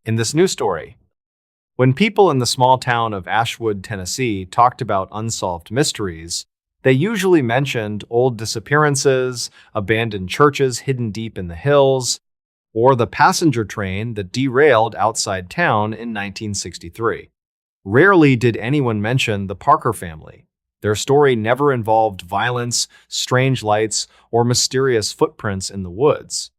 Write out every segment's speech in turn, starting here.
In this new story, when people in the small town of Ashwood, Tennessee, talked about unsolved mysteries, they usually mentioned old disappearances, abandoned churches hidden deep in the hills, or the passenger train that derailed outside town in 1963. Rarely did anyone mention the Parker family. Their story never involved violence, strange lights, or mysterious footprints in the woods.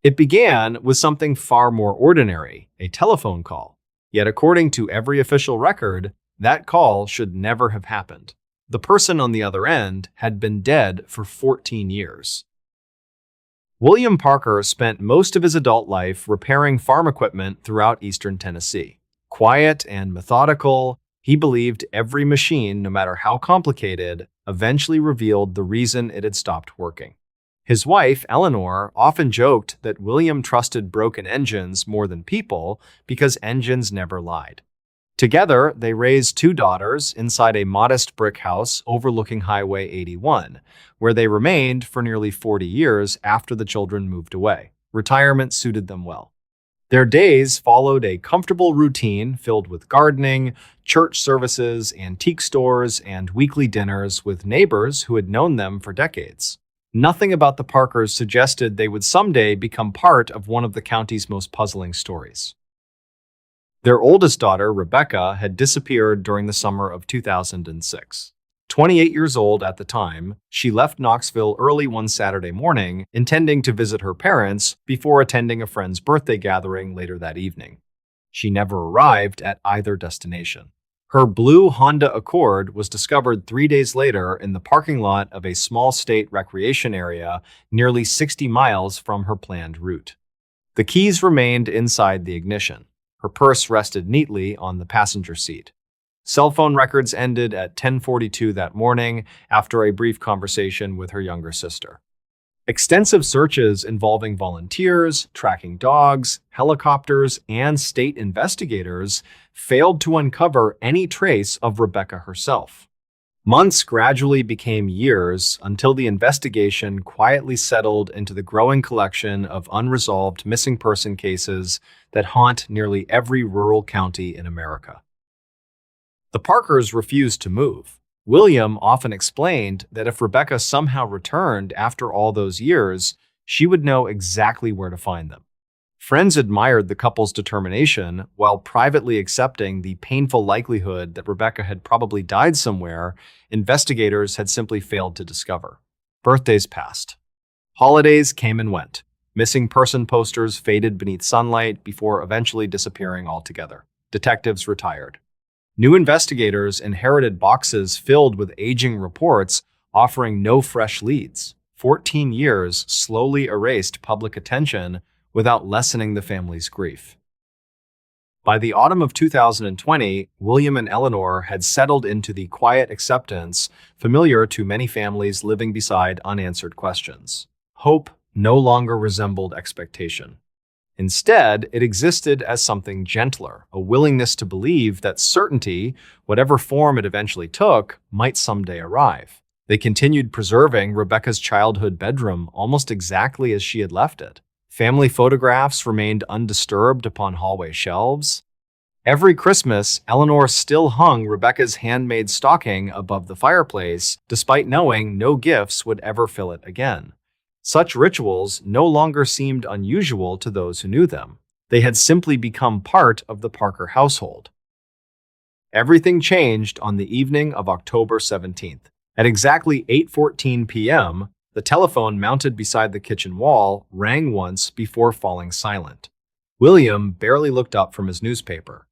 It began with something far more ordinary, a telephone call. Yet according to every official record, that call should never have happened. The person on the other end had been dead for 14 years. William Parker spent most of his adult life repairing farm equipment throughout eastern Tennessee. Quiet and methodical, he believed every machine, no matter how complicated, eventually revealed the reason it had stopped working. His wife, Eleanor, often joked that William trusted broken engines more than people because engines never lied. Together, they raised two daughters inside a modest brick house overlooking Highway 81, where they remained for nearly 40 years after the children moved away. Retirement suited them well. Their days followed a comfortable routine filled with gardening, church services, antique stores, and weekly dinners with neighbors who had known them for decades. Nothing about the Parkers suggested they would someday become part of one of the county's most puzzling stories. Their oldest daughter, Rebecca, had disappeared during the summer of 2006. 28 years old at the time, she left Knoxville early one Saturday morning, intending to visit her parents before attending a friend's birthday gathering later that evening. She never arrived at either destination. Her blue Honda Accord was discovered 3 days later in the parking lot of a small state recreation area nearly 60 miles from her planned route. The keys remained inside the ignition. Her purse rested neatly on the passenger seat. Cell phone records ended at 10:42 that morning after a brief conversation with her younger sister. Extensive searches involving volunteers, tracking dogs, helicopters, and state investigators failed to uncover any trace of Rebecca herself. Months gradually became years until the investigation quietly settled into the growing collection of unresolved missing person cases that haunt nearly every rural county in America. The Parkers refused to move. William often explained that if Rebecca somehow returned after all those years, she would know exactly where to find them. Friends admired the couple's determination while privately accepting the painful likelihood that Rebecca had probably died somewhere investigators had simply failed to discover. Birthdays passed. Holidays came and went. Missing person posters faded beneath sunlight before eventually disappearing altogether. Detectives retired. New investigators inherited boxes filled with aging reports offering no fresh leads. 14 years slowly erased public attention without lessening the family's grief. By the autumn of 2020, William and Eleanor had settled into the quiet acceptance familiar to many families living beside unanswered questions. Hope no longer resembled expectation. Instead, it existed as something gentler, a willingness to believe that certainty, whatever form it eventually took, might someday arrive. They continued preserving Rebecca's childhood bedroom almost exactly as she had left it. Family photographs remained undisturbed upon hallway shelves. Every Christmas, Eleanor still hung Rebecca's handmade stocking above the fireplace, despite knowing no gifts would ever fill it again. Such rituals no longer seemed unusual to those who knew them. They had simply become part of the Parker household. Everything changed on the evening of October 17th. At exactly 8:14 p.m., the telephone mounted beside the kitchen wall rang once before falling silent. William barely looked up from his newspaper.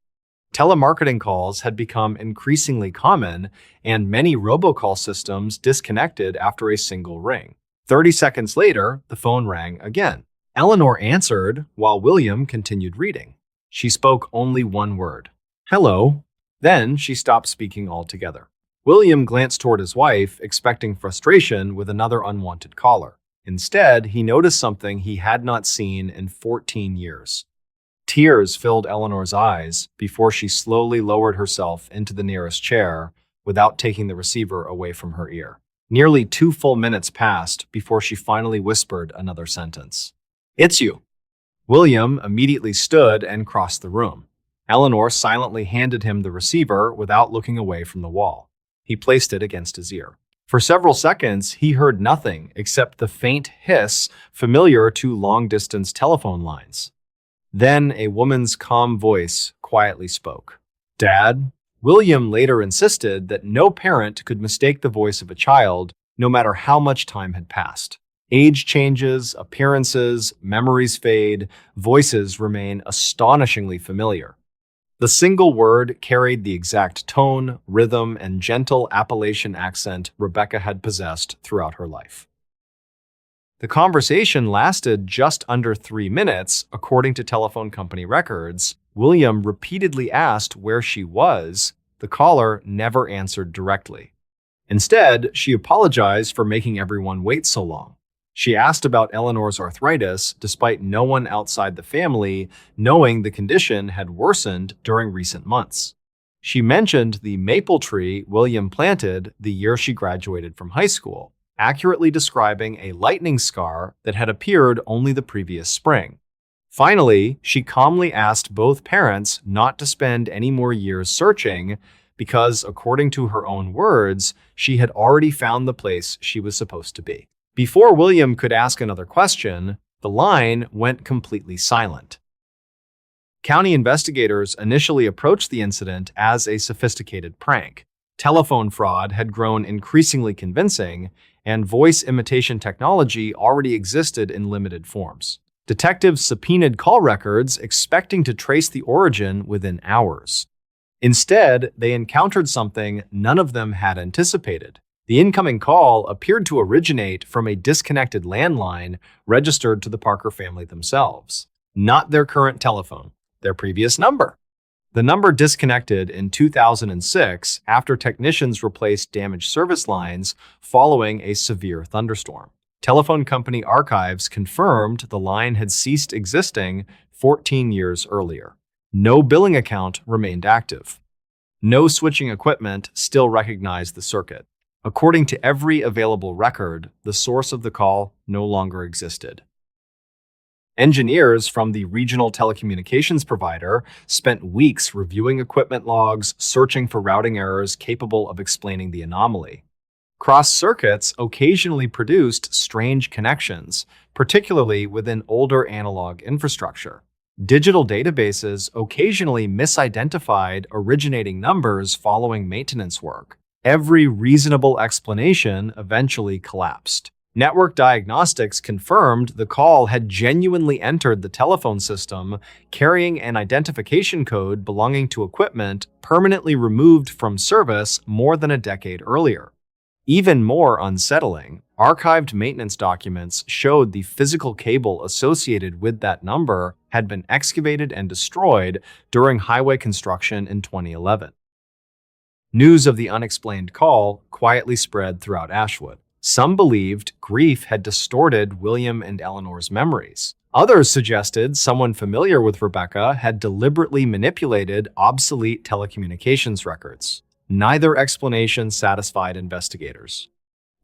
Telemarketing calls had become increasingly common, and many robocall systems disconnected after a single ring. 30 seconds later, the phone rang again. Eleanor answered while William continued reading. She spoke only one word, "Hello." Then she stopped speaking altogether. William glanced toward his wife, expecting frustration with another unwanted caller. Instead, he noticed something he had not seen in 14 years. Tears filled Eleanor's eyes before she slowly lowered herself into the nearest chair without taking the receiver away from her ear. Nearly 2 full minutes passed before she finally whispered another sentence. "It's you." William immediately stood and crossed the room. Eleanor silently handed him the receiver without looking away from the wall. He placed it against his ear. For several seconds, he heard nothing except the faint hiss familiar to long-distance telephone lines. Then a woman's calm voice quietly spoke. "Dad?" William later insisted that no parent could mistake the voice of a child, no matter how much time had passed. Age changes, appearances, memories fade, voices remain astonishingly familiar. The single word carried the exact tone, rhythm, and gentle Appalachian accent Rebecca had possessed throughout her life. The conversation lasted just under 3 minutes, according to telephone company records. William repeatedly asked where she was. The caller never answered directly. Instead, she apologized for making everyone wait so long. She asked about Eleanor's arthritis, despite no one outside the family knowing the condition had worsened during recent months. She mentioned the maple tree William planted the year she graduated from high school, accurately describing a lightning scar that had appeared only the previous spring. Finally, she calmly asked both parents not to spend any more years searching because, according to her own words, she had already found the place she was supposed to be. Before William could ask another question, the line went completely silent. County investigators initially approached the incident as a sophisticated prank. Telephone fraud had grown increasingly convincing, and voice imitation technology already existed in limited forms. Detectives subpoenaed call records, expecting to trace the origin within hours. Instead, they encountered something none of them had anticipated. The incoming call appeared to originate from a disconnected landline registered to the Parker family themselves, not their current telephone, their previous number. The number disconnected in 2006 after technicians replaced damaged service lines following a severe thunderstorm. Telephone company archives confirmed the line had ceased existing 14 years earlier. No billing account remained active. No switching equipment still recognized the circuit. According to every available record, the source of the call no longer existed. Engineers from the regional telecommunications provider spent weeks reviewing equipment logs, searching for routing errors capable of explaining the anomaly. Cross circuits occasionally produced strange connections, particularly within older analog infrastructure. Digital databases occasionally misidentified originating numbers following maintenance work. Every reasonable explanation eventually collapsed. Network diagnostics confirmed the call had genuinely entered the telephone system, carrying an identification code belonging to equipment permanently removed from service more than a decade earlier. Even more unsettling, archived maintenance documents showed the physical cable associated with that number had been excavated and destroyed during highway construction in 2011. News of the unexplained call quietly spread throughout Ashwood. Some believed grief had distorted William and Eleanor's memories. Others suggested someone familiar with Rebecca had deliberately manipulated obsolete telecommunications records. Neither explanation satisfied investigators.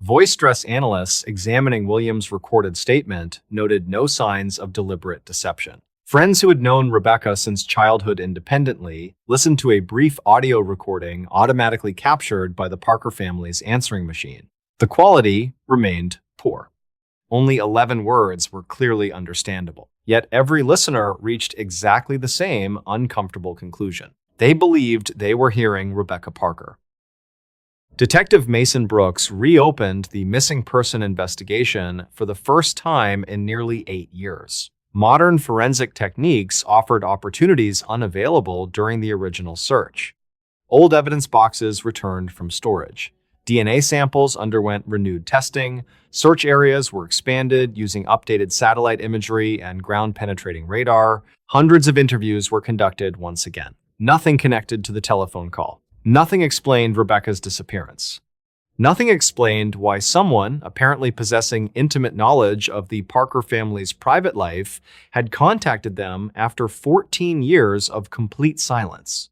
Voice stress analysts examining William's recorded statement noted no signs of deliberate deception. Friends who had known Rebecca since childhood independently listened to a brief audio recording automatically captured by the Parker family's answering machine. The quality remained poor. Only 11 words were clearly understandable. Yet every listener reached exactly the same uncomfortable conclusion. They believed they were hearing Rebecca Parker. Detective Mason Brooks reopened the missing person investigation for the first time in nearly 8 years. Modern forensic techniques offered opportunities unavailable during the original search. Old evidence boxes returned from storage. DNA samples underwent renewed testing. Search areas were expanded using updated satellite imagery and ground-penetrating radar. Hundreds of interviews were conducted once again. Nothing connected to the telephone call. Nothing explained Rebecca's disappearance. Nothing explained why someone, apparently possessing intimate knowledge of the Parker family's private life, had contacted them after 14 years of complete silence.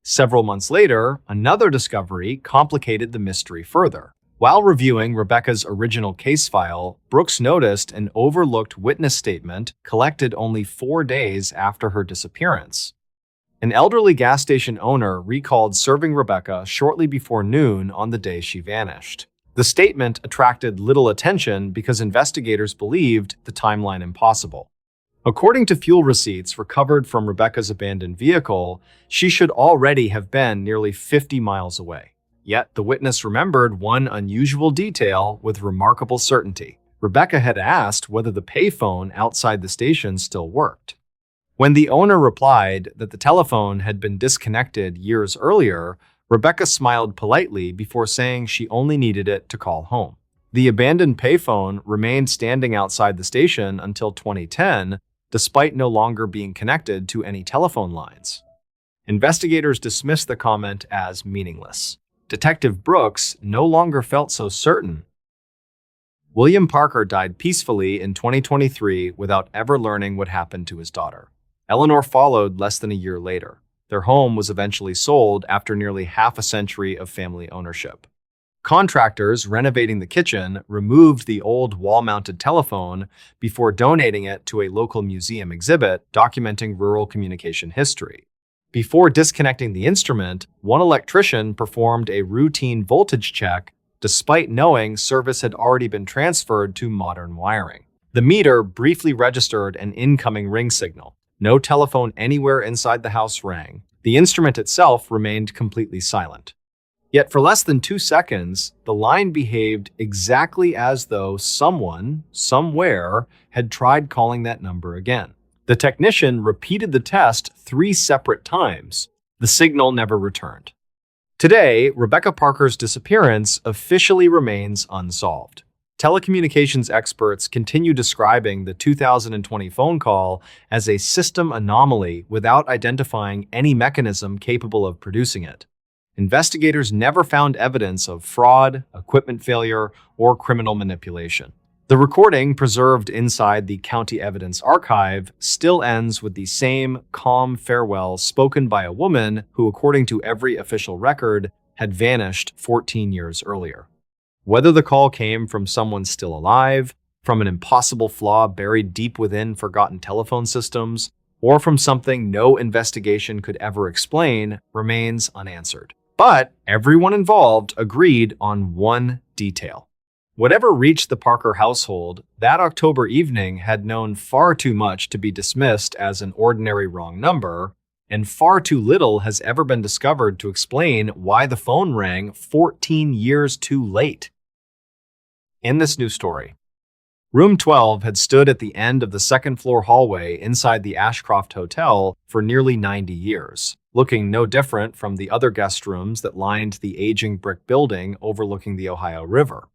Several months later, another discovery complicated the mystery further. While reviewing Rebecca's original case file, Brooks noticed an overlooked witness statement collected only 4 days after her disappearance. An elderly gas station owner recalled serving Rebecca shortly before noon on the day she vanished. The statement attracted little attention because investigators believed the timeline impossible. According to fuel receipts recovered from Rebecca's abandoned vehicle, she should already have been nearly 50 miles away. Yet the witness remembered one unusual detail with remarkable certainty. Rebecca had asked whether the payphone outside the station still worked. When the owner replied that the telephone had been disconnected years earlier, Rebecca smiled politely before saying she only needed it to call home. The abandoned payphone remained standing outside the station until 2010, despite no longer being connected to any telephone lines. Investigators dismissed the comment as meaningless. Detective Brooks no longer felt so certain. William Parker died peacefully in 2023 without ever learning what happened to his daughter. Eleanor followed less than a year later. Their home was eventually sold after nearly half a century of family ownership. Contractors renovating the kitchen removed the old wall-mounted telephone before donating it to a local museum exhibit documenting rural communication history. Before disconnecting the instrument, one electrician performed a routine voltage check despite knowing service had already been transferred to modern wiring. The meter briefly registered an incoming ring signal. No telephone anywhere inside the house rang. The instrument itself remained completely silent. Yet for less than 2 seconds, the line behaved exactly as though someone, somewhere, had tried calling that number again. The technician repeated the test 3 separate times. The signal never returned. Today, Rebecca Parker's disappearance officially remains unsolved. Telecommunications experts continue describing the 2020 phone call as a system anomaly without identifying any mechanism capable of producing it. Investigators never found evidence of fraud, equipment failure, or criminal manipulation. The recording, preserved inside the County Evidence Archive, still ends with the same calm farewell spoken by a woman who, according to every official record, had vanished 14 years earlier. Whether the call came from someone still alive, from an impossible flaw buried deep within forgotten telephone systems, or from something no investigation could ever explain, remains unanswered. But everyone involved agreed on one detail. Whatever reached the Parker household, that October evening had known far too much to be dismissed as an ordinary wrong number, and far too little has ever been discovered to explain why the phone rang 14 years too late. In this new story, Room 12 had stood at the end of the second-floor hallway inside the Ashcroft Hotel for nearly 90 years, looking no different from the other guest rooms that lined the aging brick building overlooking the Ohio River.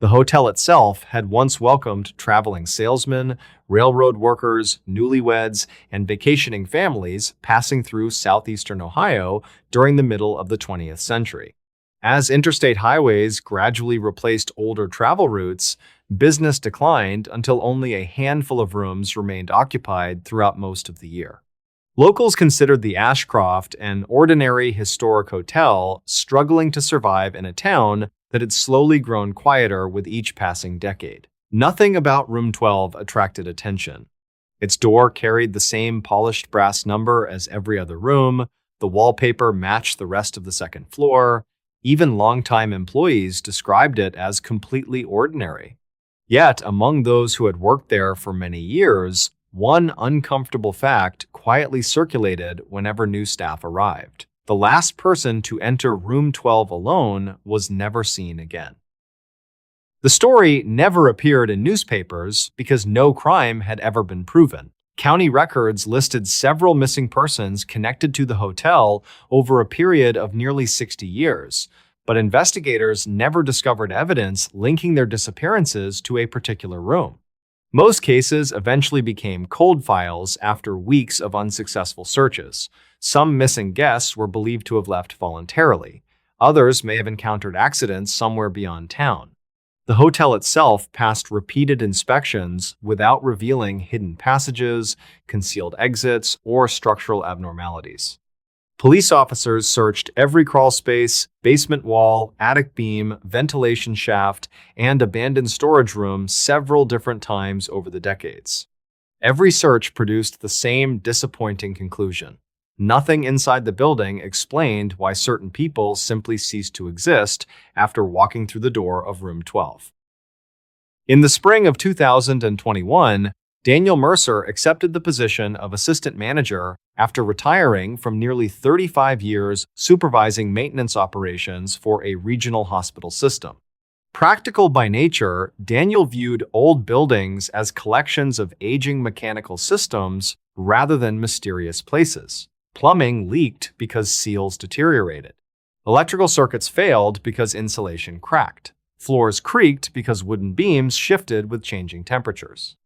The hotel itself had once welcomed traveling salesmen, railroad workers, newlyweds, and vacationing families passing through southeastern Ohio during the middle of the 20th century. As interstate highways gradually replaced older travel routes, business declined until only a handful of rooms remained occupied throughout most of the year. Locals considered the Ashcroft an ordinary historic hotel struggling to survive in a town that had slowly grown quieter with each passing decade. Nothing about Room 12 attracted attention. Its door carried the same polished brass number as every other room, the wallpaper matched the rest of the second floor, even longtime employees described it as completely ordinary. Yet, among those who had worked there for many years, one uncomfortable fact quietly circulated whenever new staff arrived. The last person to enter Room 12 alone was never seen again. The story never appeared in newspapers because no crime had ever been proven. County records listed several missing persons connected to the hotel over a period of nearly 60 years, but investigators never discovered evidence linking their disappearances to a particular room. Most cases eventually became cold files after weeks of unsuccessful searches. Some missing guests were believed to have left voluntarily. Others may have encountered accidents somewhere beyond town. The hotel itself passed repeated inspections without revealing hidden passages, concealed exits, or structural abnormalities. Police officers searched every crawl space, basement wall, attic beam, ventilation shaft, and abandoned storage room several different times over the decades. Every search produced the same disappointing conclusion. Nothing inside the building explained why certain people simply ceased to exist after walking through the door of room 12. In the spring of 2021, Daniel Mercer accepted the position of assistant manager after retiring from nearly 35 years supervising maintenance operations for a regional hospital system. Practical by nature, Daniel viewed old buildings as collections of aging mechanical systems rather than mysterious places. Plumbing leaked because seals deteriorated. Electrical circuits failed because insulation cracked. Floors creaked because wooden beams shifted with changing temperatures.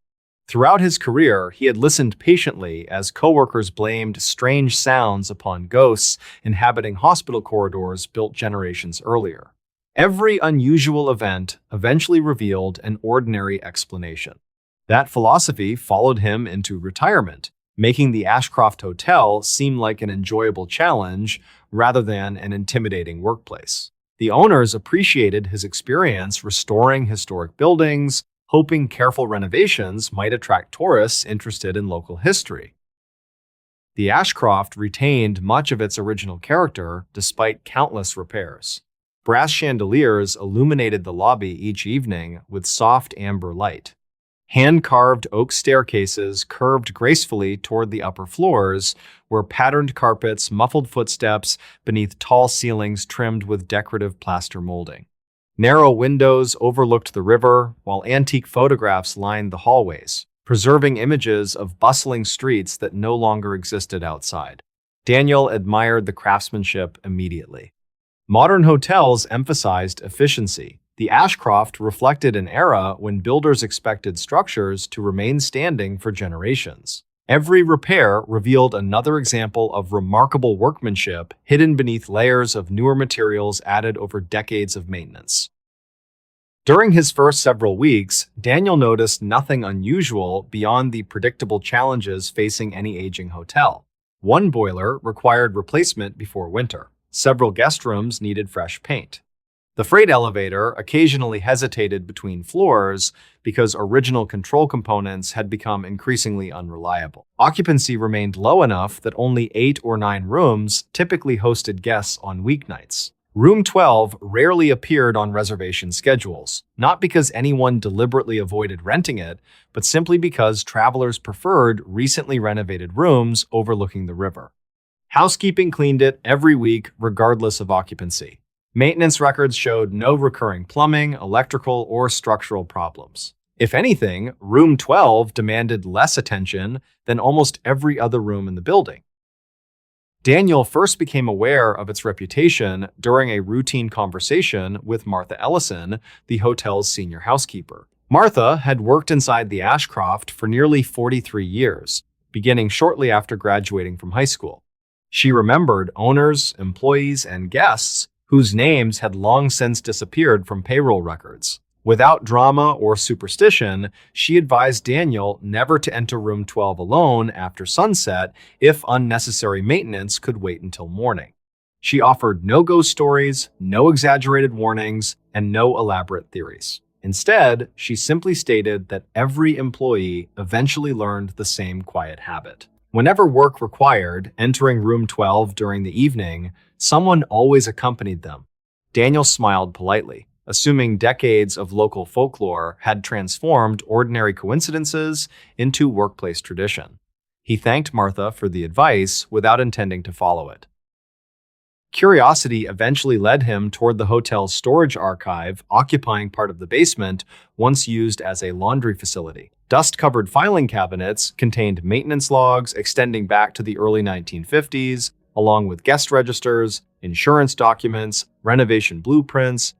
Throughout his career, he had listened patiently as coworkers blamed strange sounds upon ghosts inhabiting hospital corridors built generations earlier. Every unusual event eventually revealed an ordinary explanation. That philosophy followed him into retirement, making the Ashcroft Hotel seem like an enjoyable challenge rather than an intimidating workplace. The owners appreciated his experience restoring historic buildings, hoping careful renovations might attract tourists interested in local history. The Ashcroft retained much of its original character despite countless repairs. Brass chandeliers illuminated the lobby each evening with soft amber light. Hand-carved oak staircases curved gracefully toward the upper floors, where patterned carpets muffled footsteps beneath tall ceilings trimmed with decorative plaster molding. Narrow windows overlooked the river, while antique photographs lined the hallways, preserving images of bustling streets that no longer existed outside. Daniel admired the craftsmanship immediately. Modern hotels emphasized efficiency. The Ashcroft reflected an era when builders expected structures to remain standing for generations. Every repair revealed another example of remarkable workmanship hidden beneath layers of newer materials added over decades of maintenance. During his first several weeks, Daniel noticed nothing unusual beyond the predictable challenges facing any aging hotel. One boiler required replacement before winter. Several guest rooms needed fresh paint. The freight elevator occasionally hesitated between floors because original control components had become increasingly unreliable. Occupancy remained low enough that only 8 or 9 rooms typically hosted guests on weeknights. Room 12 rarely appeared on reservation schedules, not because anyone deliberately avoided renting it, but simply because travelers preferred recently renovated rooms overlooking the river. Housekeeping cleaned it every week, regardless of occupancy. Maintenance records showed no recurring plumbing, electrical, or structural problems. If anything, Room 12 demanded less attention than almost every other room in the building. Daniel first became aware of its reputation during a routine conversation with Martha Ellison, the hotel's senior housekeeper. Martha had worked inside the Ashcroft for nearly 43 years, beginning shortly after graduating from high school. She remembered owners, employees, and guests whose names had long since disappeared from payroll records. Without drama or superstition, she advised Daniel never to enter room 12 alone after sunset if unnecessary maintenance could wait until morning. She offered no ghost stories, no exaggerated warnings, and no elaborate theories. Instead, she simply stated that every employee eventually learned the same quiet habit. Whenever work required entering room 12 during the evening, someone always accompanied them. Daniel smiled politely, assuming decades of local folklore had transformed ordinary coincidences into workplace tradition. He thanked Martha for the advice without intending to follow it. Curiosity eventually led him toward the hotel's storage archive, occupying part of the basement once used as a laundry facility. Dust-covered filing cabinets contained maintenance logs extending back to the early 1950s, along with guest registers, insurance documents, renovation blueprints,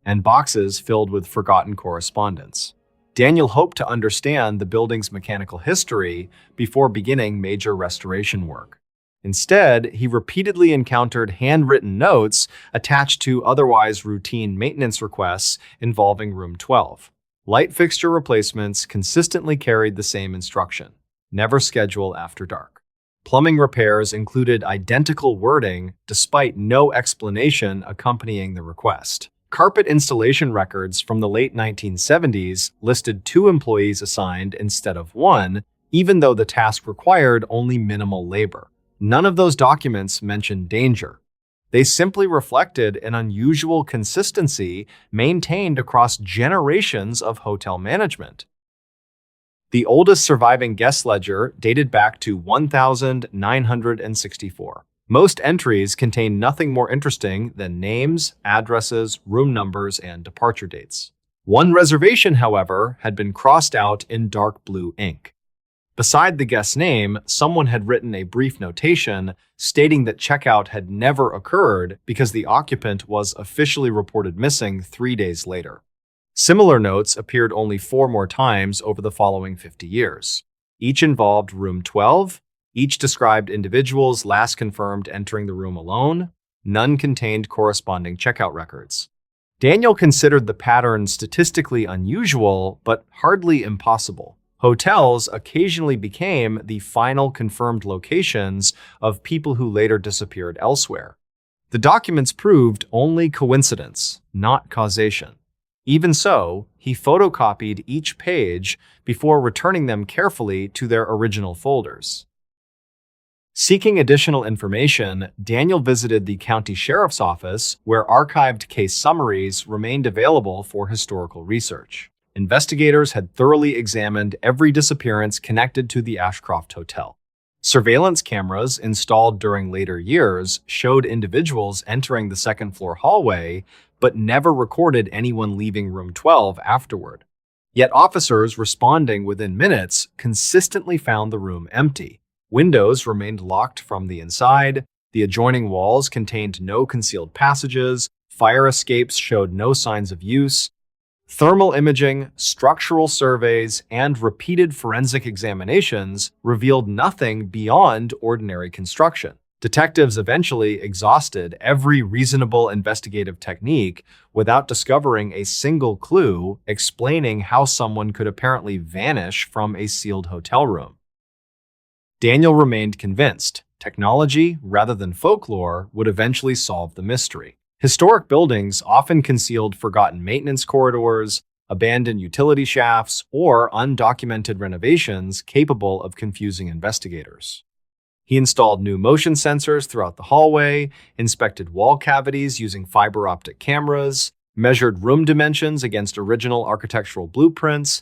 and boxes filled with forgotten correspondence. Daniel hoped to understand the building's mechanical history before beginning major restoration work. Instead, he repeatedly encountered handwritten notes attached to otherwise routine maintenance requests involving room 12. Light fixture replacements consistently carried the same instruction: never schedule after dark. Plumbing repairs included identical wording despite no explanation accompanying the request. Carpet installation records from the late 1970s listed 2 employees assigned instead of 1, even though the task required only minimal labor. None of those documents mentioned danger. They simply reflected an unusual consistency maintained across generations of hotel management. The oldest surviving guest ledger dated back to 1964. Most entries contain nothing more interesting than names, addresses, room numbers, and departure dates. One reservation, however, had been crossed out in dark blue ink. Beside the guest's name, someone had written a brief notation stating that checkout had never occurred because the occupant was officially reported missing 3 days later. Similar notes appeared only 4 more times over the following 50 years. Each involved room 12, each described individuals last confirmed entering the room alone. None contained corresponding checkout records. Daniel considered the pattern statistically unusual, but hardly impossible. Hotels occasionally became the final confirmed locations of people who later disappeared elsewhere. The documents proved only coincidence, not causation. Even so, he photocopied each page before returning them carefully to their original folders. Seeking additional information, Daniel visited the county sheriff's office, where archived case summaries remained available for historical research. Investigators had thoroughly examined every disappearance connected to the Ashcroft Hotel. Surveillance cameras installed during later years showed individuals entering the second-floor hallway, but never recorded anyone leaving room 12 afterward. Yet officers responding within minutes consistently found the room empty. Windows remained locked from the inside, the adjoining walls contained no concealed passages, fire escapes showed no signs of use. Thermal imaging, structural surveys, and repeated forensic examinations revealed nothing beyond ordinary construction. Detectives eventually exhausted every reasonable investigative technique without discovering a single clue explaining how someone could apparently vanish from a sealed hotel room. Daniel remained convinced technology, rather than folklore, would eventually solve the mystery. Historic buildings often concealed forgotten maintenance corridors, abandoned utility shafts, or undocumented renovations capable of confusing investigators. He installed new motion sensors throughout the hallway, inspected wall cavities using fiber optic cameras, measured room dimensions against original architectural blueprints,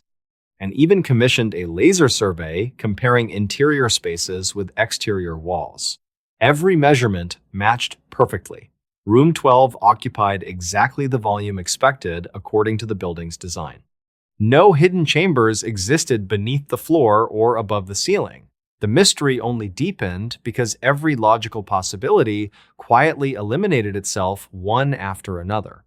and even commissioned a laser survey comparing interior spaces with exterior walls. Every measurement matched perfectly. Room 12 occupied exactly the volume expected according to the building's design. No hidden chambers existed beneath the floor or above the ceiling. The mystery only deepened because every logical possibility quietly eliminated itself one after another.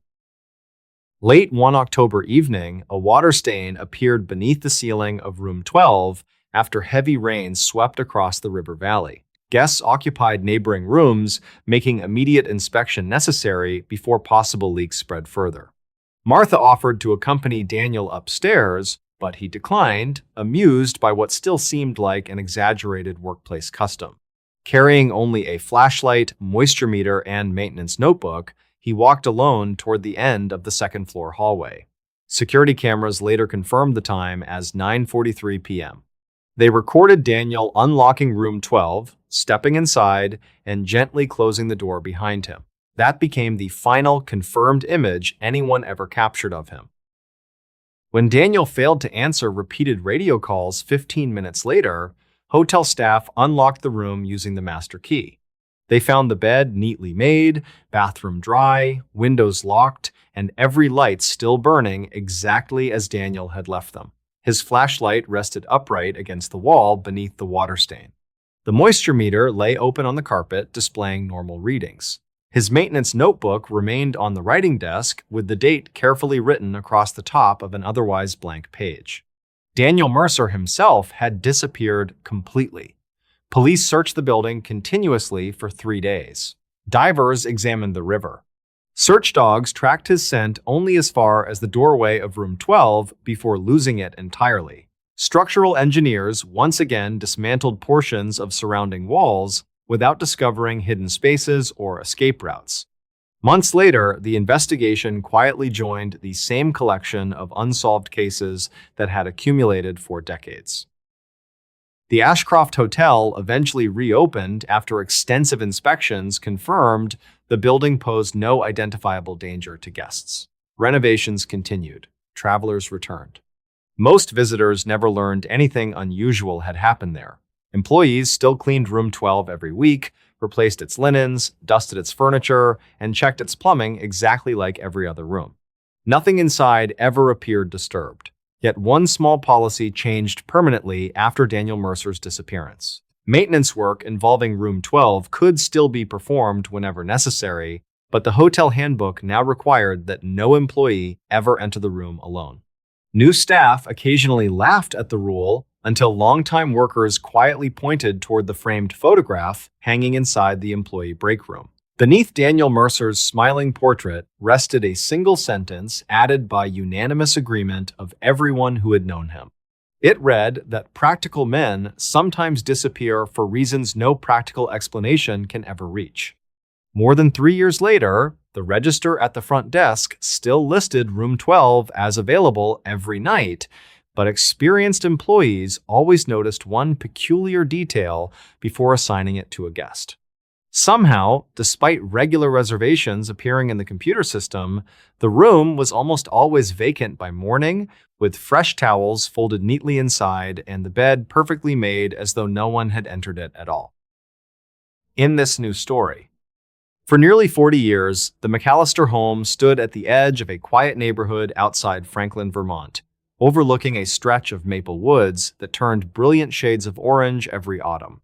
Late one October evening, a water stain appeared beneath the ceiling of room 12 after heavy rains swept across the river valley. Guests occupied neighboring rooms, making immediate inspection necessary before possible leaks spread further. Martha offered to accompany Daniel upstairs, but he declined, amused by what still seemed like an exaggerated workplace custom. Carrying only a flashlight, moisture meter, and maintenance notebook, he walked alone toward the end of the second-floor hallway. Security cameras later confirmed the time as 9:43 p.m. They recorded Daniel unlocking room 12, stepping inside, and gently closing the door behind him. That became the final confirmed image anyone ever captured of him. When Daniel failed to answer repeated radio calls 15 minutes later, hotel staff unlocked the room using the master key. They found the bed neatly made, bathroom dry, windows locked, and every light still burning exactly as Daniel had left them. His flashlight rested upright against the wall beneath the water stain. The moisture meter lay open on the carpet, displaying normal readings. His maintenance notebook remained on the writing desk with the date carefully written across the top of an otherwise blank page. Daniel Mercer himself had disappeared completely. Police searched the building continuously for 3 days. Divers examined the river. Search dogs tracked his scent only as far as the doorway of room 12 before losing it entirely. Structural engineers once again dismantled portions of surrounding walls without discovering hidden spaces or escape routes. Months later, the investigation quietly joined the same collection of unsolved cases that had accumulated for decades. The Ashcroft Hotel eventually reopened after extensive inspections confirmed the building posed no identifiable danger to guests. Renovations continued. Travelers returned. Most visitors never learned anything unusual had happened there. Employees still cleaned room 12 every week, replaced its linens, dusted its furniture, and checked its plumbing exactly like every other room. Nothing inside ever appeared disturbed. Yet one small policy changed permanently after Daniel Mercer's disappearance. Maintenance work involving room 12 could still be performed whenever necessary, but the hotel handbook now required that no employee ever enter the room alone. New staff occasionally laughed at the rule until longtime workers quietly pointed toward the framed photograph hanging inside the employee break room. Beneath Daniel Mercer's smiling portrait rested a single sentence added by unanimous agreement of everyone who had known him. It read that practical men sometimes disappear for reasons no practical explanation can ever reach. More than 3 years later, the register at the front desk still listed room 12 as available every night, but experienced employees always noticed one peculiar detail before assigning it to a guest. Somehow, despite regular reservations appearing in the computer system, the room was almost always vacant by morning, with fresh towels folded neatly inside and the bed perfectly made as though no one had entered it at all. In this new story, for nearly 40 years, the McAllister home stood at the edge of a quiet neighborhood outside Franklin, Vermont, overlooking a stretch of maple woods that turned brilliant shades of orange every autumn.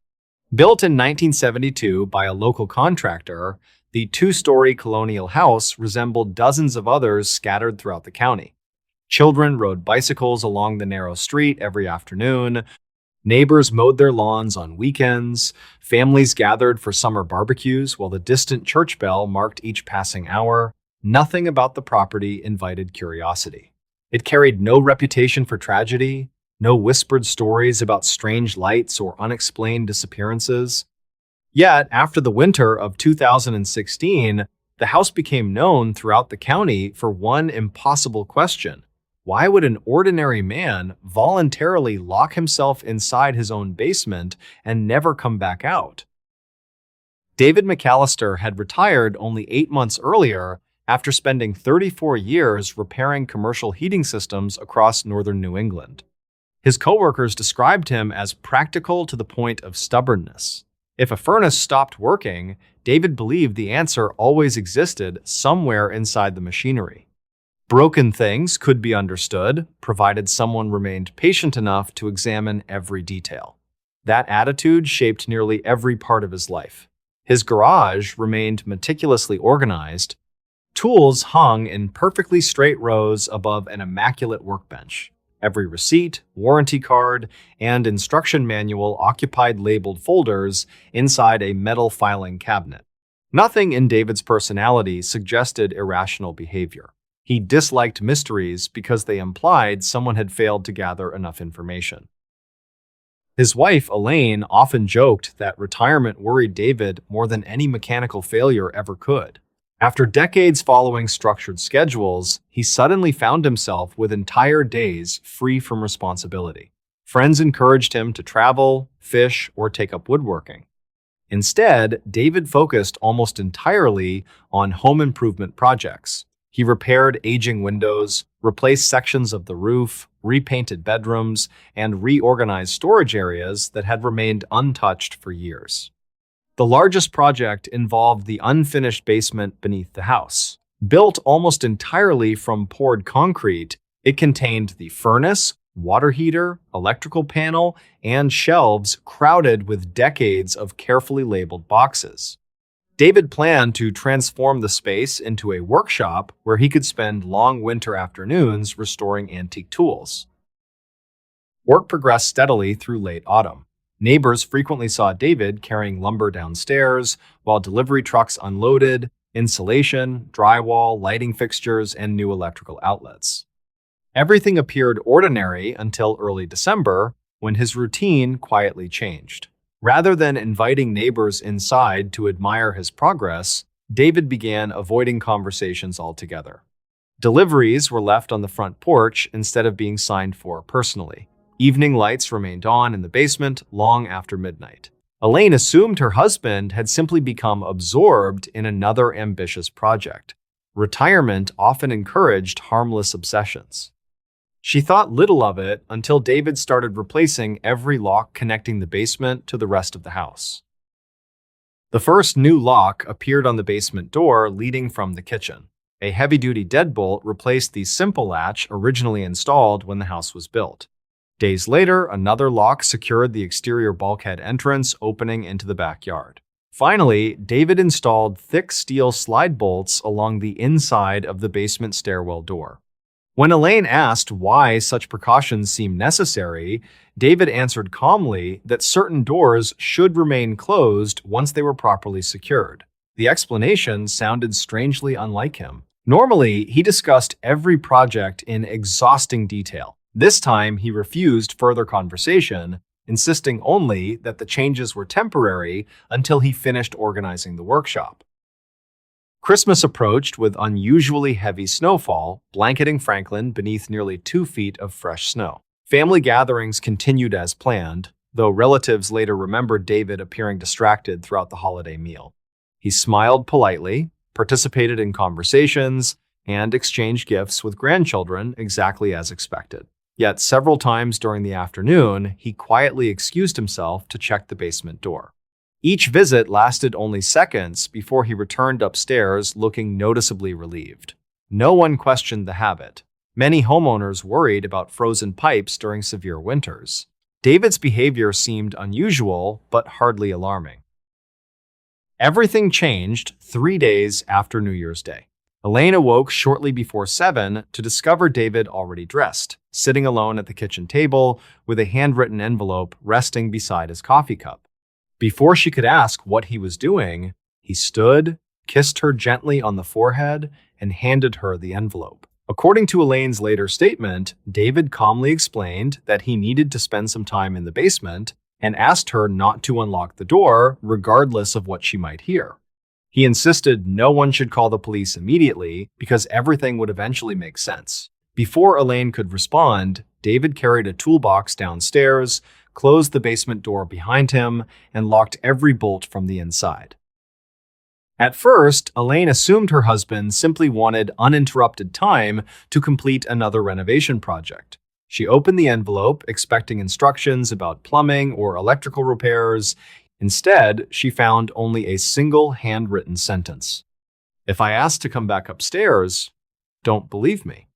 Built in 1972 by a local contractor, the two-story colonial house resembled dozens of others scattered throughout the county. Children rode bicycles along the narrow street every afternoon. Neighbors mowed their lawns on weekends. Families gathered for summer barbecues while the distant church bell marked each passing hour. Nothing about the property invited curiosity. It carried no reputation for tragedy, no whispered stories about strange lights or unexplained disappearances. Yet, after the winter of 2016, the house became known throughout the county for one impossible question. Why would an ordinary man voluntarily lock himself inside his own basement and never come back out? David McAllister had retired only 8 months earlier after spending 34 years repairing commercial heating systems across northern New England. His coworkers described him as practical to the point of stubbornness. If a furnace stopped working, David believed the answer always existed somewhere inside the machinery. Broken things could be understood, provided someone remained patient enough to examine every detail. That attitude shaped nearly every part of his life. His garage remained meticulously organized. Tools hung in perfectly straight rows above an immaculate workbench. Every receipt, warranty card, and instruction manual occupied labeled folders inside a metal filing cabinet. Nothing in David's personality suggested irrational behavior. He disliked mysteries because they implied someone had failed to gather enough information. His wife, Elaine, often joked that retirement worried David more than any mechanical failure ever could. After decades following structured schedules, he suddenly found himself with entire days free from responsibility. Friends encouraged him to travel, fish, or take up woodworking. Instead, David focused almost entirely on home improvement projects. He repaired aging windows, replaced sections of the roof, repainted bedrooms, and reorganized storage areas that had remained untouched for years. The largest project involved the unfinished basement beneath the house. Built almost entirely from poured concrete, it contained the furnace, water heater, electrical panel, and shelves crowded with decades of carefully labeled boxes. David planned to transform the space into a workshop where he could spend long winter afternoons restoring antique tools. Work progressed steadily through late autumn. Neighbors frequently saw David carrying lumber downstairs, while delivery trucks unloaded insulation, drywall, lighting fixtures, and new electrical outlets. Everything appeared ordinary until early December, when his routine quietly changed. Rather than inviting neighbors inside to admire his progress, David began avoiding conversations altogether. Deliveries were left on the front porch instead of being signed for personally. Evening lights remained on in the basement long after midnight. Elaine assumed her husband had simply become absorbed in another ambitious project. Retirement often encouraged harmless obsessions. She thought little of it until David started replacing every lock connecting the basement to the rest of the house. The first new lock appeared on the basement door leading from the kitchen. A heavy-duty deadbolt replaced the simple latch originally installed when the house was built. Days later, another lock secured the exterior bulkhead entrance opening into the backyard. Finally, David installed thick steel slide bolts along the inside of the basement stairwell door. When Elaine asked why such precautions seemed necessary, David answered calmly that certain doors should remain closed once they were properly secured. The explanation sounded strangely unlike him. Normally, he discussed every project in exhausting detail. This time, he refused further conversation, insisting only that the changes were temporary until he finished organizing the workshop. Christmas approached with unusually heavy snowfall, blanketing Franklin beneath nearly 2 feet of fresh snow. Family gatherings continued as planned, though relatives later remembered David appearing distracted throughout the holiday meal. He smiled politely, participated in conversations, and exchanged gifts with grandchildren exactly as expected. Yet several times during the afternoon, he quietly excused himself to check the basement door. Each visit lasted only seconds before he returned upstairs looking noticeably relieved. No one questioned the habit. Many homeowners worried about frozen pipes during severe winters. David's behavior seemed unusual, but hardly alarming. Everything changed 3 days after New Year's Day. Elaine awoke shortly before 7 to discover David already dressed, sitting alone at the kitchen table with a handwritten envelope resting beside his coffee cup. Before she could ask what he was doing, he stood, kissed her gently on the forehead, and handed her the envelope. According to Elaine's later statement, David calmly explained that he needed to spend some time in the basement and asked her not to unlock the door, regardless of what she might hear. He insisted no one should call the police immediately because everything would eventually make sense. Before Elaine could respond, David carried a toolbox downstairs, closed the basement door behind him, and locked every bolt from the inside. At first, Elaine assumed her husband simply wanted uninterrupted time to complete another renovation project. She opened the envelope, expecting instructions about plumbing or electrical repairs. Instead, she found only a single handwritten sentence. "If I ask to come back upstairs, don't believe me."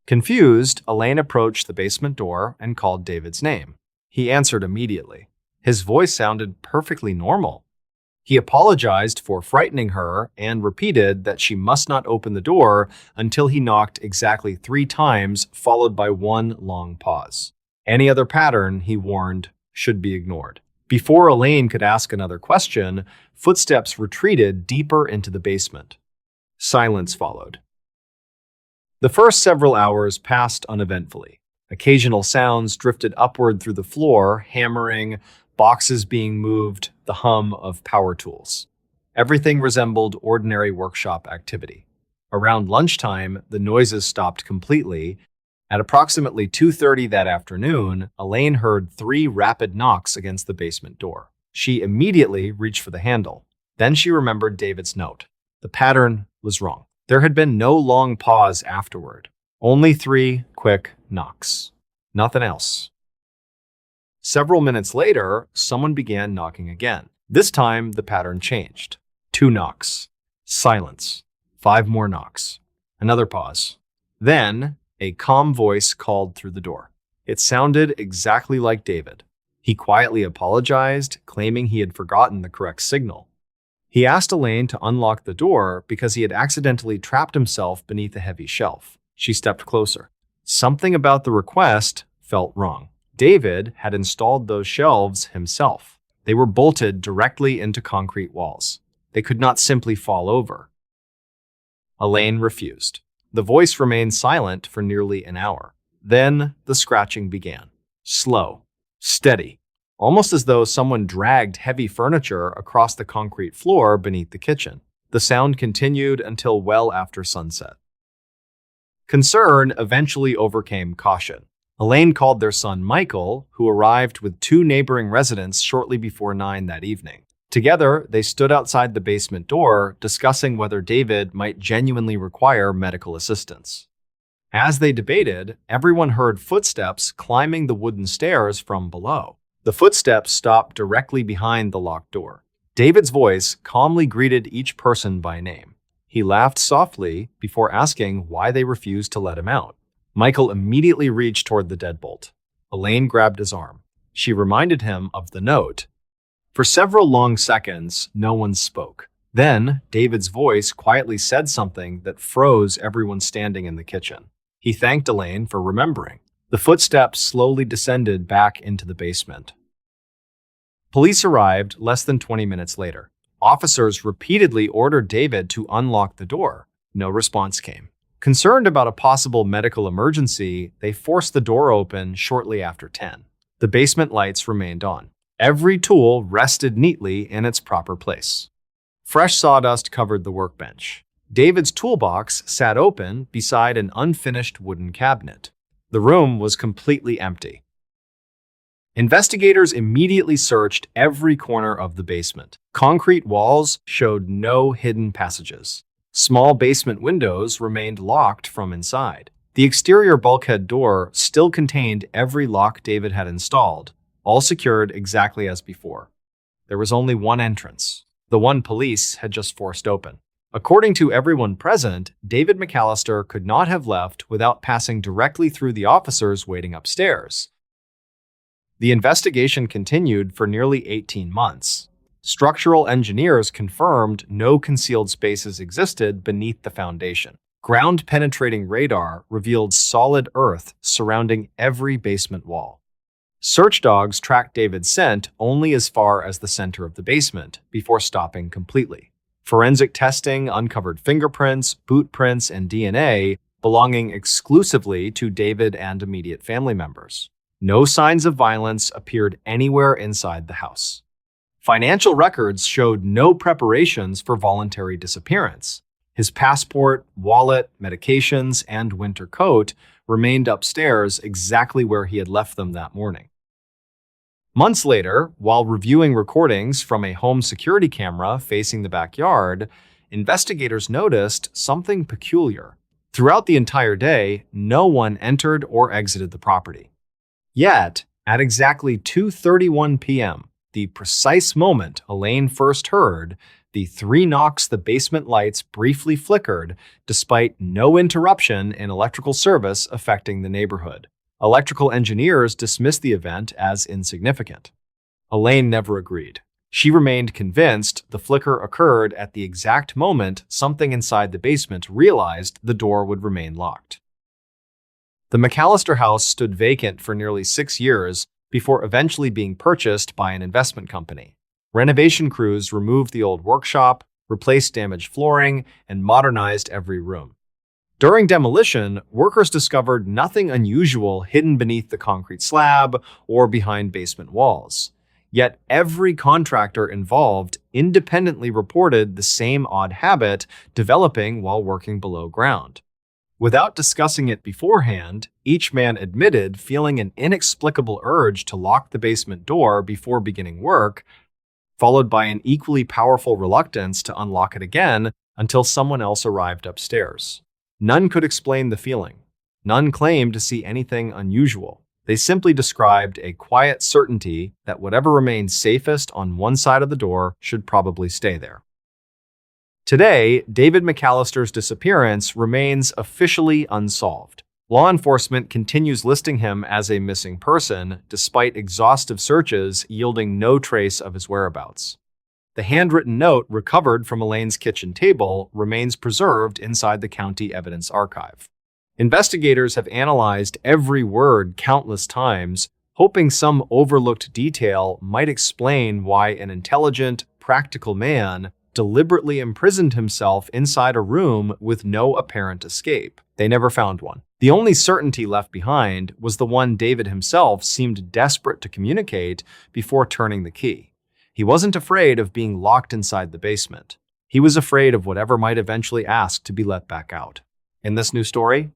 Confused, Elaine approached the basement door and called David's name. He answered immediately. His voice sounded perfectly normal. He apologized for frightening her and repeated that she must not open the door until he knocked exactly 3 times, followed by one long pause. Any other pattern, he warned, should be ignored. Before Elaine could ask another question, footsteps retreated deeper into the basement. Silence followed. The first several hours passed uneventfully. Occasional sounds drifted upward through the floor, hammering, boxes being moved, the hum of power tools. Everything resembled ordinary workshop activity. Around lunchtime, the noises stopped completely. At approximately 2:30 that afternoon, Elaine heard 3 rapid knocks against the basement door. She immediately reached for the handle. Then she remembered David's note. The pattern was wrong. There had been no long pause afterward. Only 3 quick knocks. Nothing else. Several minutes later, someone began knocking again. This time, the pattern changed. 2 knocks. Silence. 5 more knocks. Another pause. Then, a calm voice called through the door. It sounded exactly like David. He quietly apologized, claiming he had forgotten the correct signal. He asked Elaine to unlock the door because he had accidentally trapped himself beneath a heavy shelf. She stepped closer. Something about the request felt wrong. David had installed those shelves himself. They were bolted directly into concrete walls. They could not simply fall over. Elaine refused. The voice remained silent for nearly an hour. Then the scratching began. Slow, steady, almost as though someone dragged heavy furniture across the concrete floor beneath the kitchen. The sound continued until well after sunset. Concern eventually overcame caution. Elaine called their son Michael, who arrived with two neighboring residents shortly before 9 that evening. Together, they stood outside the basement door, discussing whether David might genuinely require medical assistance. As they debated, everyone heard footsteps climbing the wooden stairs from below. The footsteps stopped directly behind the locked door. David's voice calmly greeted each person by name. He laughed softly before asking why they refused to let him out. Michael immediately reached toward the deadbolt. Elaine grabbed his arm. She reminded him of the note. For several long seconds, no one spoke. Then, David's voice quietly said something that froze everyone standing in the kitchen. He thanked Elaine for remembering. The footsteps slowly descended back into the basement. Police arrived less than 20 minutes later. Officers repeatedly ordered David to unlock the door. No response came. Concerned about a possible medical emergency, they forced the door open shortly after 10. The basement lights remained on. Every tool rested neatly in its proper place. Fresh sawdust covered the workbench. David's toolbox sat open beside an unfinished wooden cabinet. The room was completely empty. Investigators immediately searched every corner of the basement. Concrete walls showed no hidden passages. Small basement windows remained locked from inside. The exterior bulkhead door still contained every lock David had installed, all secured exactly as before. There was only one entrance, the one police had just forced open. According to everyone present, David McAllister could not have left without passing directly through the officers waiting upstairs. The investigation continued for nearly 18 months. Structural engineers confirmed no concealed spaces existed beneath the foundation. Ground-penetrating radar revealed solid earth surrounding every basement wall. Search dogs tracked David's scent only as far as the center of the basement, before stopping completely. Forensic testing uncovered fingerprints, boot prints, and DNA belonging exclusively to David and immediate family members. No signs of violence appeared anywhere inside the house. Financial records showed no preparations for voluntary disappearance. His passport, wallet, medications, and winter coat remained upstairs exactly where he had left them that morning. Months later, while reviewing recordings from a home security camera facing the backyard, investigators noticed something peculiar. Throughout the entire day, no one entered or exited the property. Yet, at exactly 2:31 p.m., the precise moment Elaine first heard, the 3 knocks the basement lights briefly flickered despite no interruption in electrical service affecting the neighborhood. Electrical engineers dismissed the event as insignificant. Elaine never agreed. She remained convinced the flicker occurred at the exact moment something inside the basement realized the door would remain locked. The McAllister house stood vacant for nearly 6 years before eventually being purchased by an investment company. Renovation crews removed the old workshop, replaced damaged flooring, and modernized every room. During demolition, workers discovered nothing unusual hidden beneath the concrete slab or behind basement walls. Yet every contractor involved independently reported the same odd habit developing while working below ground. Without discussing it beforehand, each man admitted feeling an inexplicable urge to lock the basement door before beginning work, followed by an equally powerful reluctance to unlock it again until someone else arrived upstairs. None could explain the feeling. None claimed to see anything unusual. They simply described a quiet certainty that whatever remained safest on one side of the door should probably stay there. Today, David McAllister's disappearance remains officially unsolved. Law enforcement continues listing him as a missing person, despite exhaustive searches yielding no trace of his whereabouts. The handwritten note recovered from Elaine's kitchen table remains preserved inside the county evidence archive. Investigators have analyzed every word countless times, hoping some overlooked detail might explain why an intelligent, practical man deliberately imprisoned himself inside a room with no apparent escape. They never found one. The only certainty left behind was the one David himself seemed desperate to communicate before turning the key. He wasn't afraid of being locked inside the basement. He was afraid of whatever might eventually ask to be let back out. In this new story,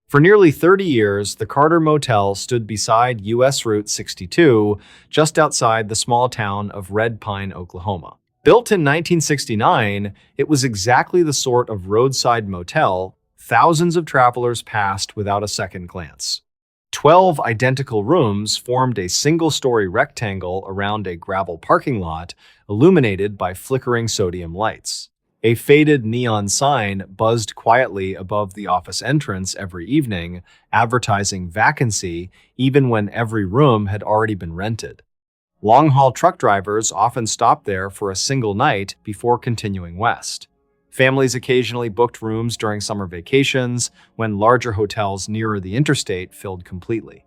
for nearly 30 years, the Carter Motel stood beside U.S. Route 62, just outside the small town of Red Pine, Oklahoma. Built in 1969, it was exactly the sort of roadside motel thousands of travelers passed without a second glance. 12 identical rooms formed a single-story rectangle around a gravel parking lot, illuminated by flickering sodium lights. A faded neon sign buzzed quietly above the office entrance every evening, advertising vacancy even when every room had already been rented. Long-haul truck drivers often stopped there for a single night before continuing west. Families occasionally booked rooms during summer vacations when larger hotels nearer the interstate filled completely.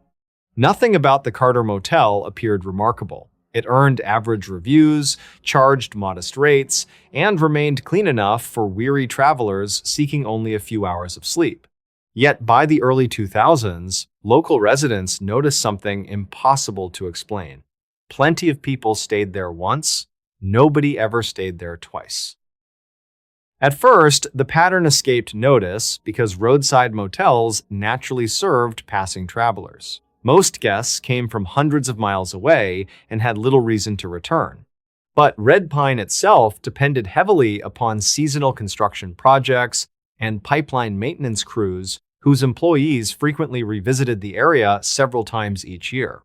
Nothing about the Carter Motel appeared remarkable. It earned average reviews, charged modest rates, and remained clean enough for weary travelers seeking only a few hours of sleep. Yet by the early 2000s, local residents noticed something impossible to explain. Plenty of people stayed there once, nobody ever stayed there twice. At first, the pattern escaped notice because roadside motels naturally served passing travelers. Most guests came from hundreds of miles away and had little reason to return. But Red Pine itself depended heavily upon seasonal construction projects and pipeline maintenance crews whose employees frequently revisited the area several times each year.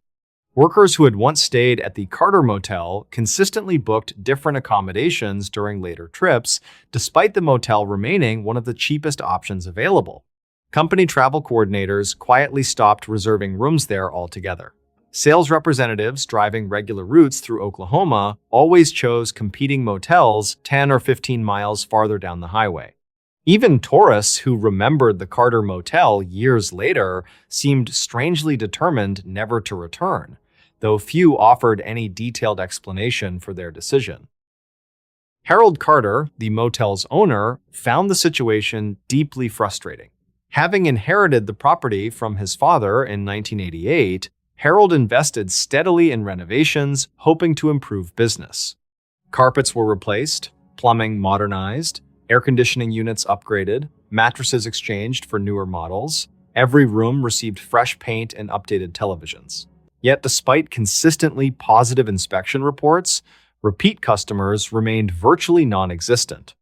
Workers who had once stayed at the Carter Motel consistently booked different accommodations during later trips, despite the motel remaining one of the cheapest options available. Company travel coordinators quietly stopped reserving rooms there altogether. Sales representatives driving regular routes through Oklahoma always chose competing motels 10 or 15 miles farther down the highway. Even tourists who remembered the Carter Motel years later seemed strangely determined never to return, though few offered any detailed explanation for their decision. Harold Carter, the motel's owner, found the situation deeply frustrating. Having inherited the property from his father in 1988, Harold invested steadily in renovations, hoping to improve business. Carpets were replaced, plumbing modernized, air conditioning units upgraded, mattresses exchanged for newer models. Every room received fresh paint and updated televisions. Yet despite consistently positive inspection reports, repeat customers remained virtually non-existent.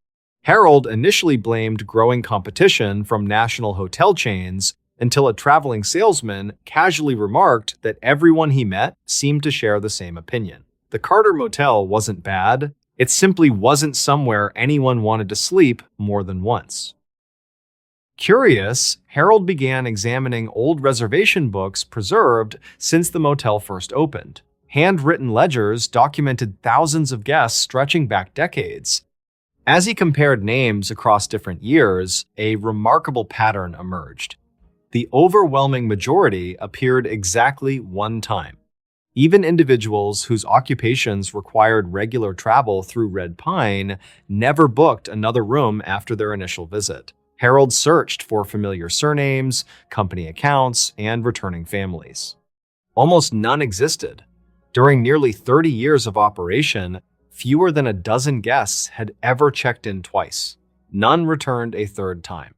Harold initially blamed growing competition from national hotel chains until a traveling salesman casually remarked that everyone he met seemed to share the same opinion. The Carter Motel wasn't bad, it simply wasn't somewhere anyone wanted to sleep more than once. Curious, Harold began examining old reservation books preserved since the motel first opened. Handwritten ledgers documented thousands of guests stretching back decades. As he compared names across different years, a remarkable pattern emerged. The overwhelming majority appeared exactly one time. Even individuals whose occupations required regular travel through Red Pine never booked another room after their initial visit. Harold searched for familiar surnames, company accounts, and returning families. Almost none existed. During nearly 30 years of operation, fewer than a dozen guests had ever checked in twice. None returned a third time.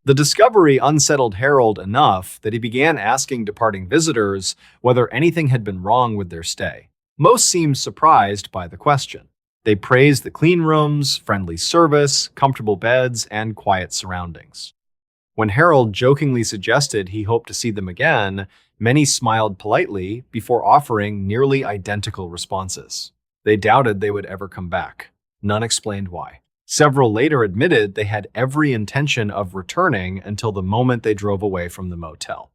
The discovery unsettled Harold enough that he began asking departing visitors whether anything had been wrong with their stay. Most seemed surprised by the question. They praised the clean rooms, friendly service, comfortable beds, and quiet surroundings. When Harold jokingly suggested he hoped to see them again, many smiled politely before offering nearly identical responses. They doubted they would ever come back. None explained why. Several later admitted they had every intention of returning until the moment they drove away from the motel.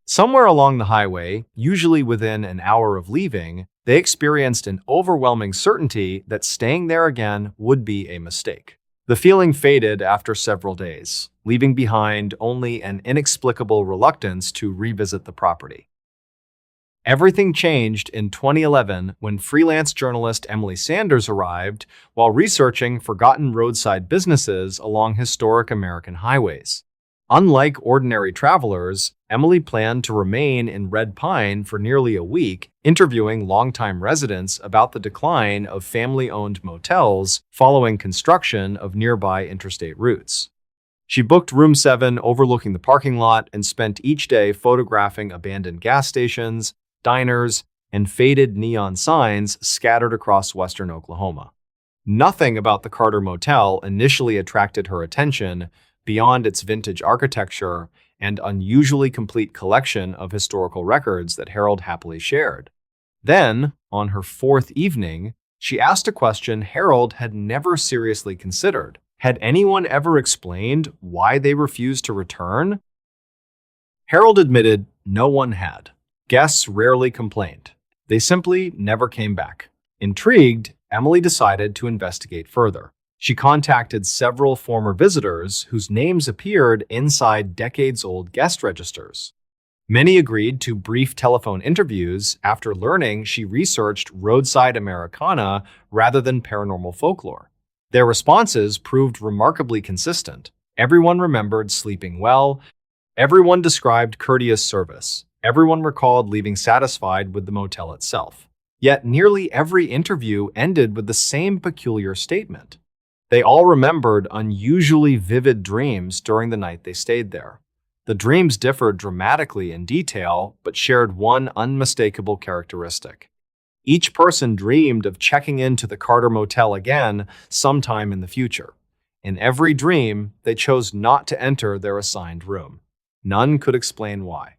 Somewhere along the highway, usually within an hour of leaving, they experienced an overwhelming certainty that staying there again would be a mistake. The feeling faded after several days, leaving behind only an inexplicable reluctance to revisit the property. Everything changed in 2011 when freelance journalist Emily Sanders arrived while researching forgotten roadside businesses along historic American highways. Unlike ordinary travelers, Emily planned to remain in Red Pine for nearly a week, interviewing longtime residents about the decline of family-owned motels following construction of nearby interstate routes. She booked room 7 overlooking the parking lot and spent each day photographing abandoned gas stations, diners, and faded neon signs scattered across western Oklahoma. Nothing about the Carter Motel initially attracted her attention beyond its vintage architecture and unusually complete collection of historical records that Harold happily shared. Then, on her 4th evening, she asked a question Harold had never seriously considered. Had anyone ever explained why they refused to return? Harold admitted no one had. Guests rarely complained. They simply never came back. Intrigued, Emily decided to investigate further. She contacted several former visitors whose names appeared inside decades-old guest registers. Many agreed to brief telephone interviews after learning she researched roadside Americana rather than paranormal folklore. Their responses proved remarkably consistent. Everyone remembered sleeping well. Everyone described courteous service. Everyone recalled leaving satisfied with the motel itself. Yet nearly every interview ended with the same peculiar statement. They all remembered unusually vivid dreams during the night they stayed there. The dreams differed dramatically in detail, but shared one unmistakable characteristic. Each person dreamed of checking into the Carter Motel again sometime in the future. In every dream, they chose not to enter their assigned room. None could explain why.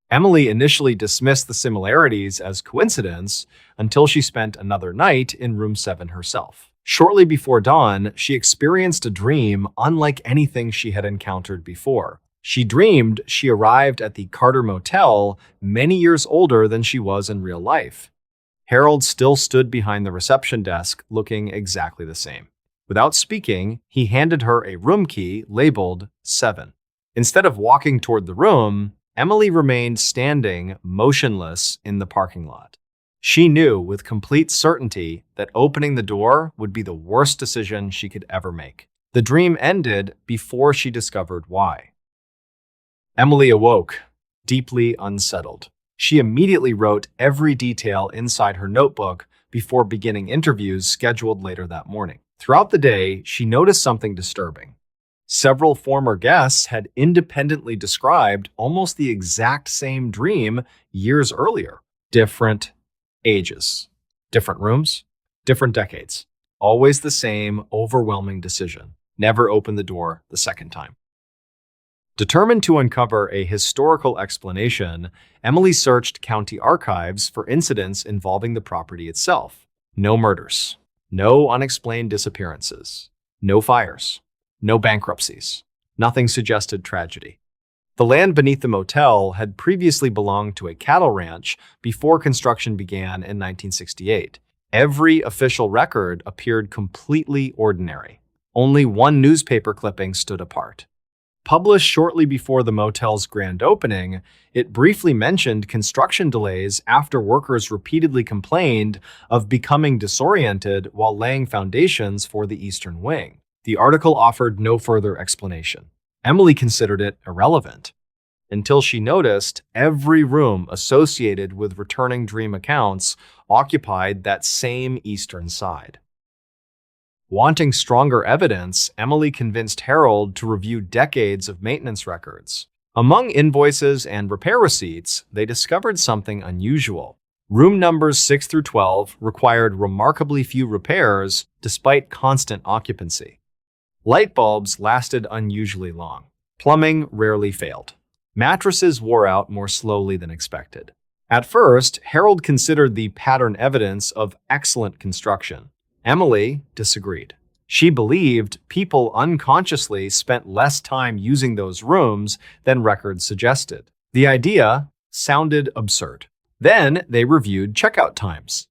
Emily initially dismissed the similarities as coincidence until she spent another night in room 7 herself. Shortly before dawn, she experienced a dream unlike anything she had encountered before. She dreamed she arrived at the Carter Motel many years older than she was in real life. Harold still stood behind the reception desk, looking exactly the same. Without speaking, he handed her a room key labeled 7. Instead of walking toward the room, Emily remained standing, motionless in the parking lot. She knew with complete certainty that opening the door would be the worst decision she could ever make. The dream ended before she discovered why. Emily awoke, deeply unsettled. She immediately wrote every detail inside her notebook before beginning interviews scheduled later that morning. Throughout the day, she noticed something disturbing. Several former guests had independently described almost the exact same dream years earlier. Different ages, different rooms, different decades. Always the same overwhelming decision. Never open the door the second time. Determined to uncover a historical explanation, Emily searched county archives for incidents involving the property itself. No murders, no unexplained disappearances, no fires, no bankruptcies. Nothing suggested tragedy. The land beneath the motel had previously belonged to a cattle ranch before construction began in 1968. Every official record appeared completely ordinary. Only one newspaper clipping stood apart. Published shortly before the motel's grand opening, it briefly mentioned construction delays after workers repeatedly complained of becoming disoriented while laying foundations for the eastern wing. The article offered no further explanation. Emily considered it irrelevant until she noticed every room associated with returning dream accounts occupied that same eastern side. Wanting stronger evidence, Emily convinced Harold to review decades of maintenance records. Among invoices and repair receipts, they discovered something unusual. Room numbers 6 through 12 required remarkably few repairs despite constant occupancy. Light bulbs lasted unusually long. Plumbing rarely failed. Mattresses wore out more slowly than expected. At first, Harold considered the pattern evidence of excellent construction. Emily disagreed. She believed people unconsciously spent less time using those rooms than records suggested. The idea sounded absurd. Then they reviewed checkout times.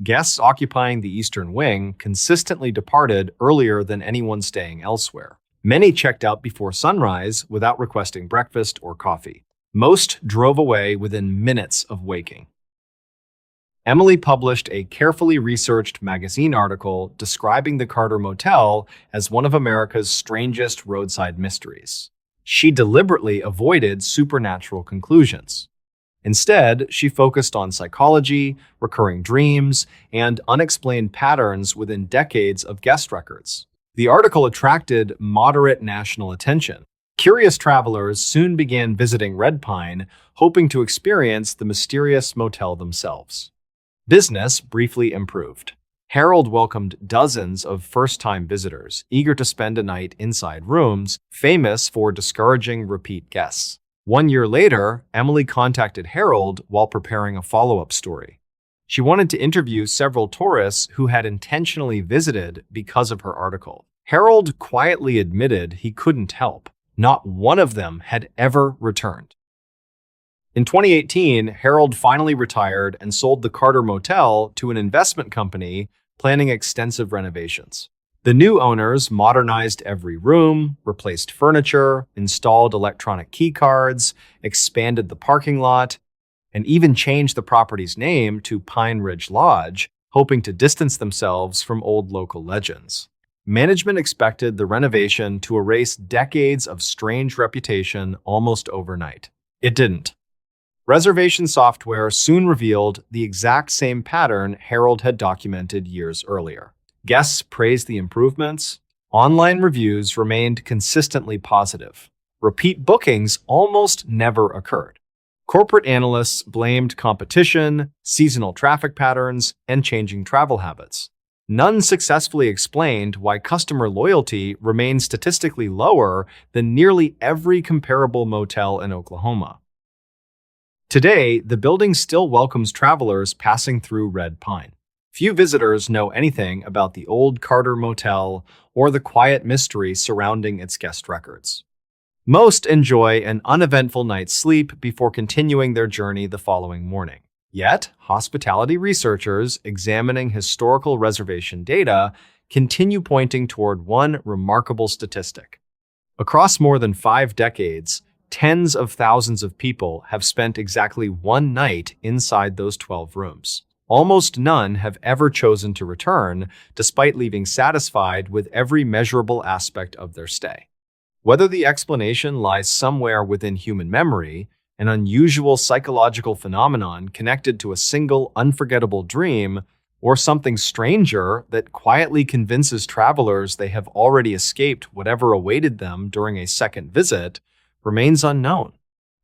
Guests occupying the eastern wing consistently departed earlier than anyone staying elsewhere. Many checked out before sunrise without requesting breakfast or coffee. Most drove away within minutes of waking. Emily published a carefully researched magazine article describing the Carter Motel as one of America's strangest roadside mysteries. She deliberately avoided supernatural conclusions. Instead, she focused on psychology, recurring dreams, and unexplained patterns within decades of guest records. The article attracted moderate national attention. Curious travelers soon began visiting Red Pine, hoping to experience the mysterious motel themselves. Business briefly improved. Harold welcomed dozens of first-time visitors, eager to spend a night inside rooms, famous for discouraging repeat guests. 1 year later, Emily contacted Harold while preparing a follow-up story. She wanted to interview several tourists who had intentionally visited because of her article. Harold quietly admitted he couldn't help. Not one of them had ever returned. In 2018, Harold finally retired and sold the Carter Motel to an investment company planning extensive renovations. The new owners modernized every room, replaced furniture, installed electronic key cards, expanded the parking lot, and even changed the property's name to Pine Ridge Lodge, hoping to distance themselves from old local legends. Management expected the renovation to erase decades of strange reputation almost overnight. It didn't. Reservation software soon revealed the exact same pattern Harold had documented years earlier. Guests praised the improvements. Online reviews remained consistently positive. Repeat bookings almost never occurred. Corporate analysts blamed competition, seasonal traffic patterns, and changing travel habits. None successfully explained why customer loyalty remained statistically lower than nearly every comparable motel in Oklahoma. Today, the building still welcomes travelers passing through Red Pine. Few visitors know anything about the old Carter Motel or the quiet mystery surrounding its guest records. Most enjoy an uneventful night's sleep before continuing their journey the following morning. Yet, hospitality researchers examining historical reservation data continue pointing toward one remarkable statistic. Across more than 5 decades, tens of thousands of people have spent exactly one night inside those 12 rooms. Almost none have ever chosen to return, despite leaving satisfied with every measurable aspect of their stay. Whether the explanation lies somewhere within human memory, an unusual psychological phenomenon connected to a single unforgettable dream, or something stranger that quietly convinces travelers they have already escaped whatever awaited them during a second visit, remains unknown.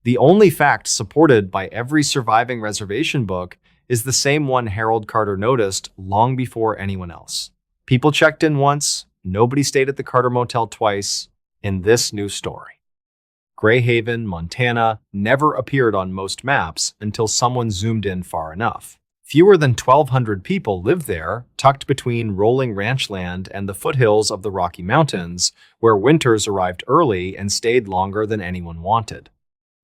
The only fact supported by every surviving reservation book is the same one Harold Carter noticed long before anyone else. People checked in once, nobody stayed at the Carter Motel twice, in this new story. Gray Haven, Montana, never appeared on most maps until someone zoomed in far enough. Fewer than 1,200 people lived there, tucked between rolling ranch land and the foothills of the Rocky Mountains, where winters arrived early and stayed longer than anyone wanted.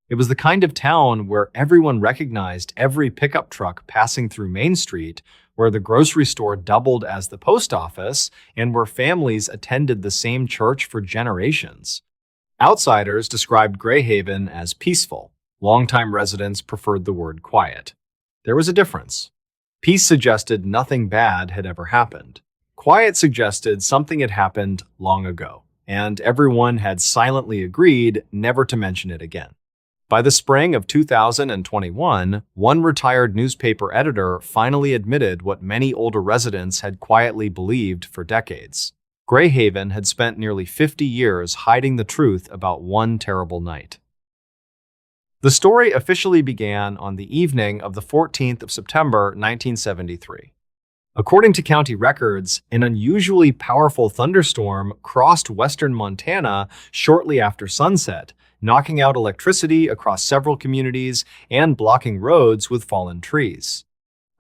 It was the kind of town where everyone recognized every pickup truck passing through Main Street, where the grocery store doubled as the post office, and where families attended the same church for generations. Outsiders described Gray Haven as peaceful. Longtime residents preferred the word quiet. There was a difference. Peace suggested nothing bad had ever happened. Quiet suggested something had happened long ago, and everyone had silently agreed never to mention it again. By the spring of 2021, one retired newspaper editor finally admitted what many older residents had quietly believed for decades. Gray Haven had spent nearly 50 years hiding the truth about one terrible night. The story officially began on the evening of the 14th of September, 1973. According to county records, an unusually powerful thunderstorm crossed western Montana shortly after sunset, knocking out electricity across several communities and blocking roads with fallen trees.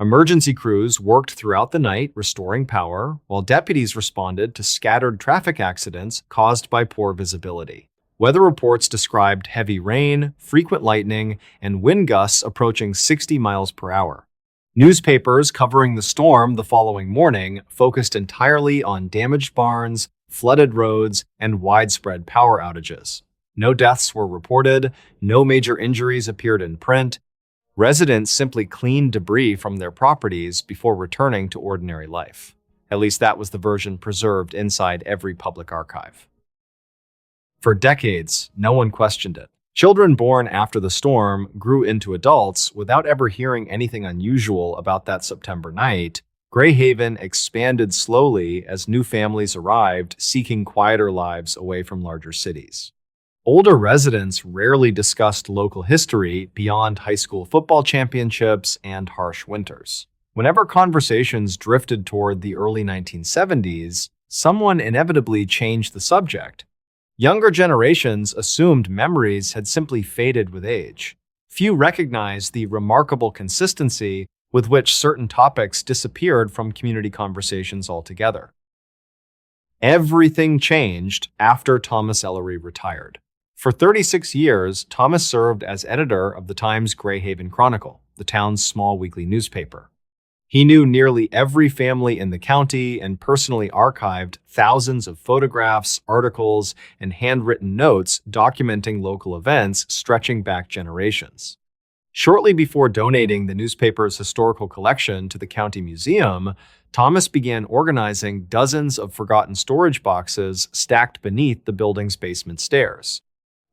Emergency crews worked throughout the night restoring power, while deputies responded to scattered traffic accidents caused by poor visibility. Weather reports described heavy rain, frequent lightning, and wind gusts approaching 60 miles per hour. Newspapers covering the storm the following morning focused entirely on damaged barns, flooded roads, and widespread power outages. No deaths were reported, no major injuries appeared in print. Residents simply cleaned debris from their properties before returning to ordinary life. At least that was the version preserved inside every public archive. For decades, no one questioned it. Children born after the storm grew into adults without ever hearing anything unusual about that September night. Greyhaven expanded slowly as new families arrived, seeking quieter lives away from larger cities. Older residents rarely discussed local history beyond high school football championships and harsh winters. Whenever conversations drifted toward the early 1970s, someone inevitably changed the subject. Younger generations assumed memories had simply faded with age. Few recognized the remarkable consistency with which certain topics disappeared from community conversations altogether. Everything changed after Thomas Ellery retired. For 36 years, Thomas served as editor of the Times Greyhaven Chronicle, the town's small weekly newspaper. He knew nearly every family in the county and personally archived thousands of photographs, articles, and handwritten notes documenting local events stretching back generations. Shortly before donating the newspaper's historical collection to the county museum, Thomas began organizing dozens of forgotten storage boxes stacked beneath the building's basement stairs.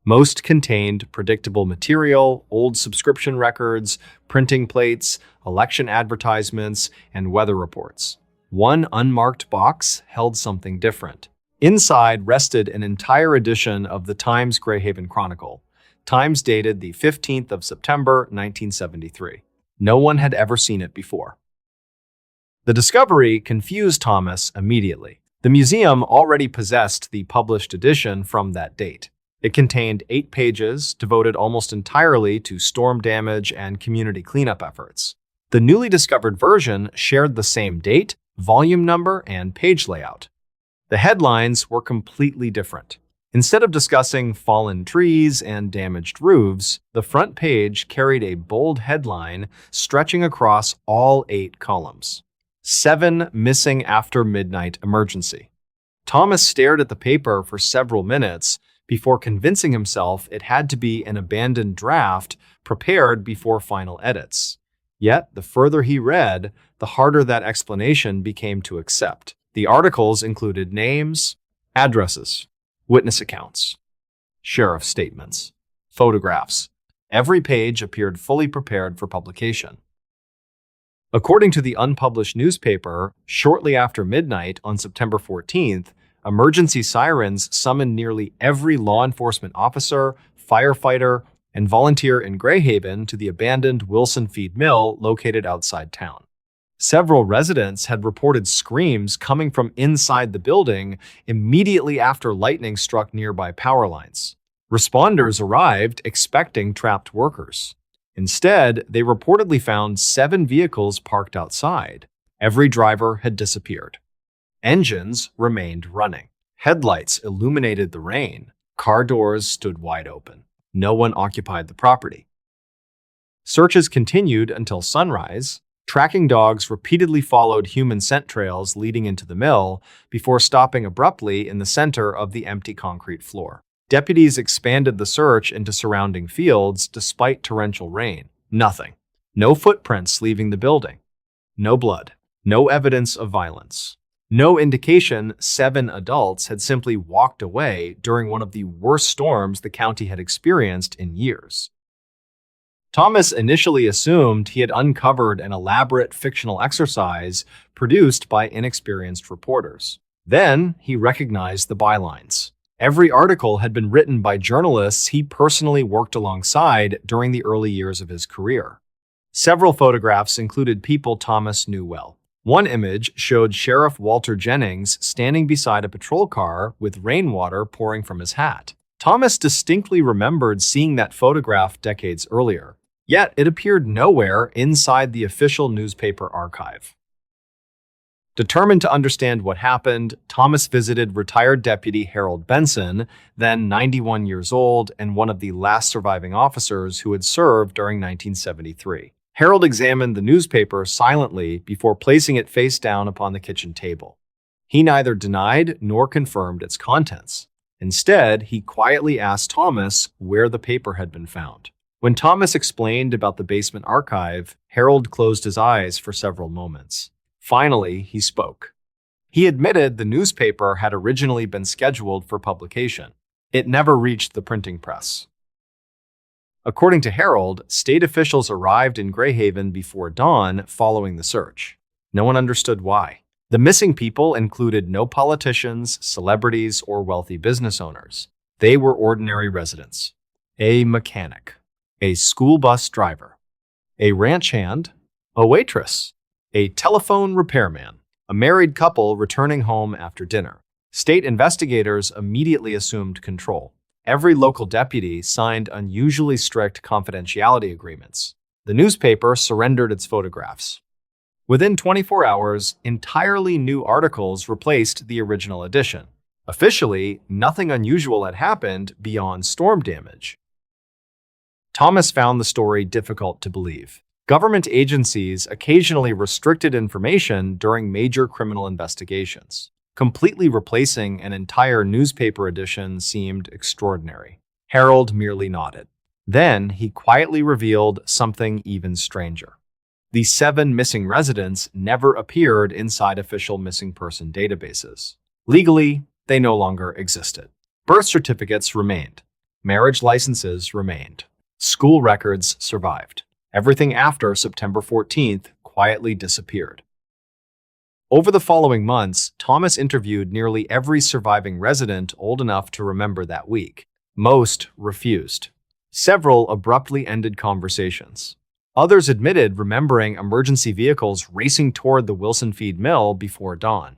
Most contained predictable material, old subscription records, printing plates, election advertisements, and weather reports. One unmarked box held something different. Inside rested an entire edition of the Times Greyhaven Chronicle, Times dated the 15th of September, 1973. No one had ever seen it before. The discovery confused Thomas immediately. The museum already possessed the published edition from that date. It contained 8 pages devoted almost entirely to storm damage and community cleanup efforts. The newly discovered version shared the same date, volume number, and page layout. The headlines were completely different. Instead of discussing fallen trees and damaged roofs, the front page carried a bold headline stretching across all 8 columns. 7 missing after midnight emergency. Thomas stared at the paper for several minutes before convincing himself it had to be an abandoned draft prepared before final edits. Yet, the further he read, the harder that explanation became to accept. The articles included names, addresses, witness accounts, sheriff statements, photographs. Every page appeared fully prepared for publication. According to the unpublished newspaper, shortly after midnight on September 14th, emergency sirens summoned nearly every law enforcement officer, firefighter, and volunteer in Greyhaven to the abandoned Wilson Feed Mill located outside town. Several residents had reported screams coming from inside the building immediately after lightning struck nearby power lines. Responders arrived expecting trapped workers. Instead, they reportedly found 7 vehicles parked outside. Every driver had disappeared. Engines remained running. Headlights illuminated the rain. Car doors stood wide open. No one occupied the property. Searches continued until sunrise. Tracking dogs repeatedly followed human scent trails leading into the mill before stopping abruptly in the center of the empty concrete floor. Deputies expanded the search into surrounding fields despite torrential rain. Nothing. No footprints leaving the building. No blood. No evidence of violence. No indication 7 adults had simply walked away during one of the worst storms the county had experienced in years. Thomas initially assumed he had uncovered an elaborate fictional exercise produced by inexperienced reporters. Then he recognized the bylines. Every article had been written by journalists he personally worked alongside during the early years of his career. Several photographs included people Thomas knew well. One image showed Sheriff Walter Jennings standing beside a patrol car with rainwater pouring from his hat. Thomas distinctly remembered seeing that photograph decades earlier, yet it appeared nowhere inside the official newspaper archive. Determined to understand what happened, Thomas visited retired Deputy Harold Benson, then 91 years old and one of the last surviving officers who had served during 1973. Harold examined the newspaper silently before placing it face down upon the kitchen table. He neither denied nor confirmed its contents. Instead, he quietly asked Thomas where the paper had been found. When Thomas explained about the basement archive, Harold closed his eyes for several moments. Finally, he spoke. He admitted the newspaper had originally been scheduled for publication. It never reached the printing press. According to Harold, state officials arrived in Greyhaven before dawn following the search. No one understood why. The missing people included no politicians, celebrities, or wealthy business owners. They were ordinary residents. A mechanic, a school bus driver, a ranch hand, a waitress, a telephone repairman, a married couple returning home after dinner. State investigators immediately assumed control. Every local deputy signed unusually strict confidentiality agreements. The newspaper surrendered its photographs. Within 24 hours, entirely new articles replaced the original edition. Officially, nothing unusual had happened beyond storm damage. Thomas found the story difficult to believe. Government agencies occasionally restricted information during major criminal investigations. Completely replacing an entire newspaper edition seemed extraordinary. Harold merely nodded. Then he quietly revealed something even stranger. The 7 missing residents never appeared inside official missing person databases. Legally, they no longer existed. Birth certificates remained. Marriage licenses remained. School records survived. Everything after September 14th quietly disappeared. Over the following months, Thomas interviewed nearly every surviving resident old enough to remember that week. Most refused. Several abruptly ended conversations. Others admitted remembering emergency vehicles racing toward the Wilson feed mill before dawn.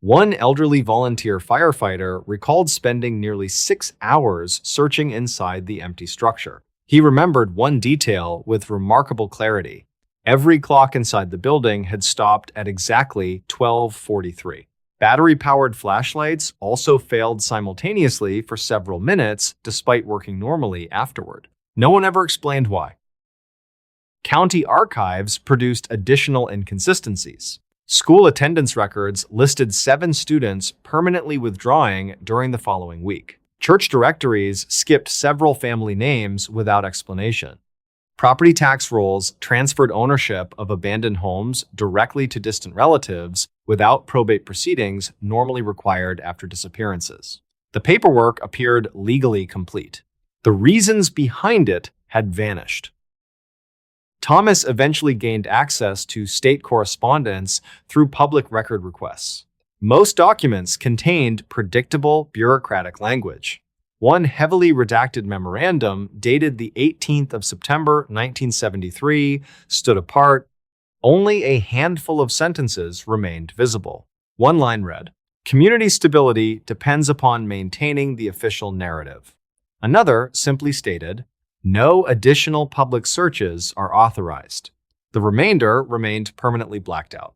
One elderly volunteer firefighter recalled spending nearly 6 hours searching inside the empty structure. He remembered one detail with remarkable clarity. Every clock inside the building had stopped at exactly 12:43. Battery-powered flashlights also failed simultaneously for several minutes despite working normally afterward. No one ever explained why. County archives produced additional inconsistencies. School attendance records listed 7 students permanently withdrawing during the following week. Church directories skipped several family names without explanation. Property tax rolls transferred ownership of abandoned homes directly to distant relatives without probate proceedings normally required after disappearances. The paperwork appeared legally complete. The reasons behind it had vanished. Thomas eventually gained access to state correspondence through public record requests. Most documents contained predictable bureaucratic language. One heavily redacted memorandum dated the 18th of September 1973 stood apart. Only a handful of sentences remained visible. One line read, "Community stability depends upon maintaining the official narrative." Another simply stated, "No additional public searches are authorized." The remainder remained permanently blacked out.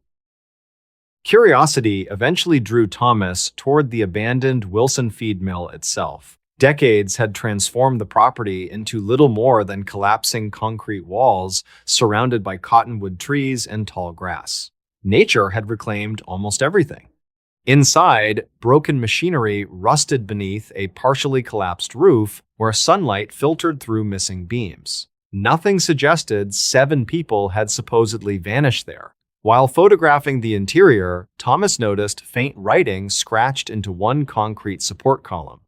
Curiosity eventually drew Thomas toward the abandoned Wilson feed mill itself. Decades had transformed the property into little more than collapsing concrete walls surrounded by cottonwood trees and tall grass. Nature had reclaimed almost everything. Inside, broken machinery rusted beneath a partially collapsed roof where sunlight filtered through missing beams. Nothing suggested 7 people had supposedly vanished there. While photographing the interior, Thomas noticed faint writing scratched into one concrete support column.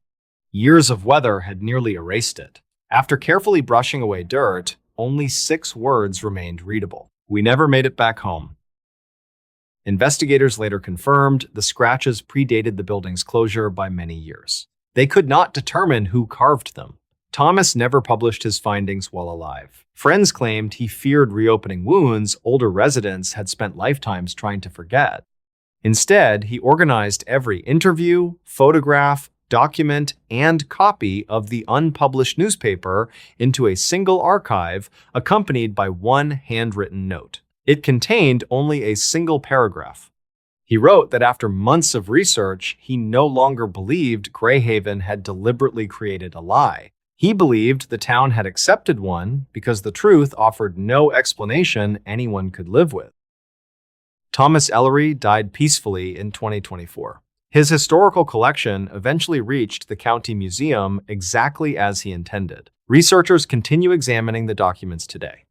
Years of weather had nearly erased it. After carefully brushing away dirt, only 6 words remained readable. "We never made it back home." Investigators later confirmed the scratches predated the building's closure by many years. They could not determine who carved them. Thomas never published his findings while alive. Friends claimed he feared reopening wounds older residents had spent lifetimes trying to forget. Instead, he organized every interview, photograph, document, and copy of the unpublished newspaper into a single archive accompanied by one handwritten note. It contained only a single paragraph. He wrote that after months of research, he no longer believed Greyhaven had deliberately created a lie. He believed the town had accepted one because the truth offered no explanation anyone could live with. Thomas Ellery died peacefully in 2024. His historical collection eventually reached the county museum exactly as he intended. Researchers continue examining the documents today.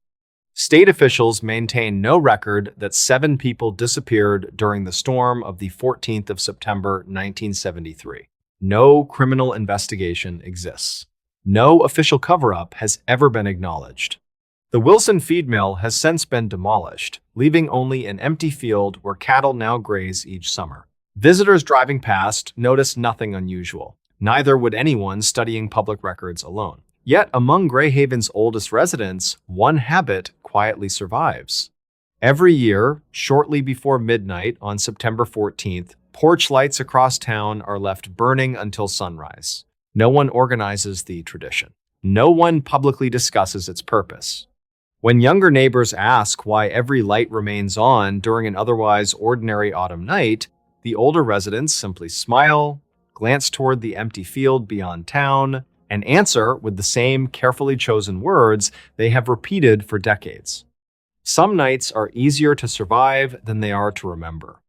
State officials maintain no record that 7 people disappeared during the storm of the 14th of September 1973. No criminal investigation exists. No official cover-up has ever been acknowledged. The Wilson feed mill has since been demolished, leaving only an empty field where cattle now graze each summer. Visitors driving past notice nothing unusual. Neither would anyone studying public records alone. Yet, among Greyhaven's oldest residents, one habit quietly survives. Every year, shortly before midnight on September 14th, porch lights across town are left burning until sunrise. No one organizes the tradition. No one publicly discusses its purpose. When younger neighbors ask why every light remains on during an otherwise ordinary autumn night, the older residents simply smile, glance toward the empty field beyond town, and answer with the same carefully chosen words they have repeated for decades. Some nights are easier to survive than they are to remember.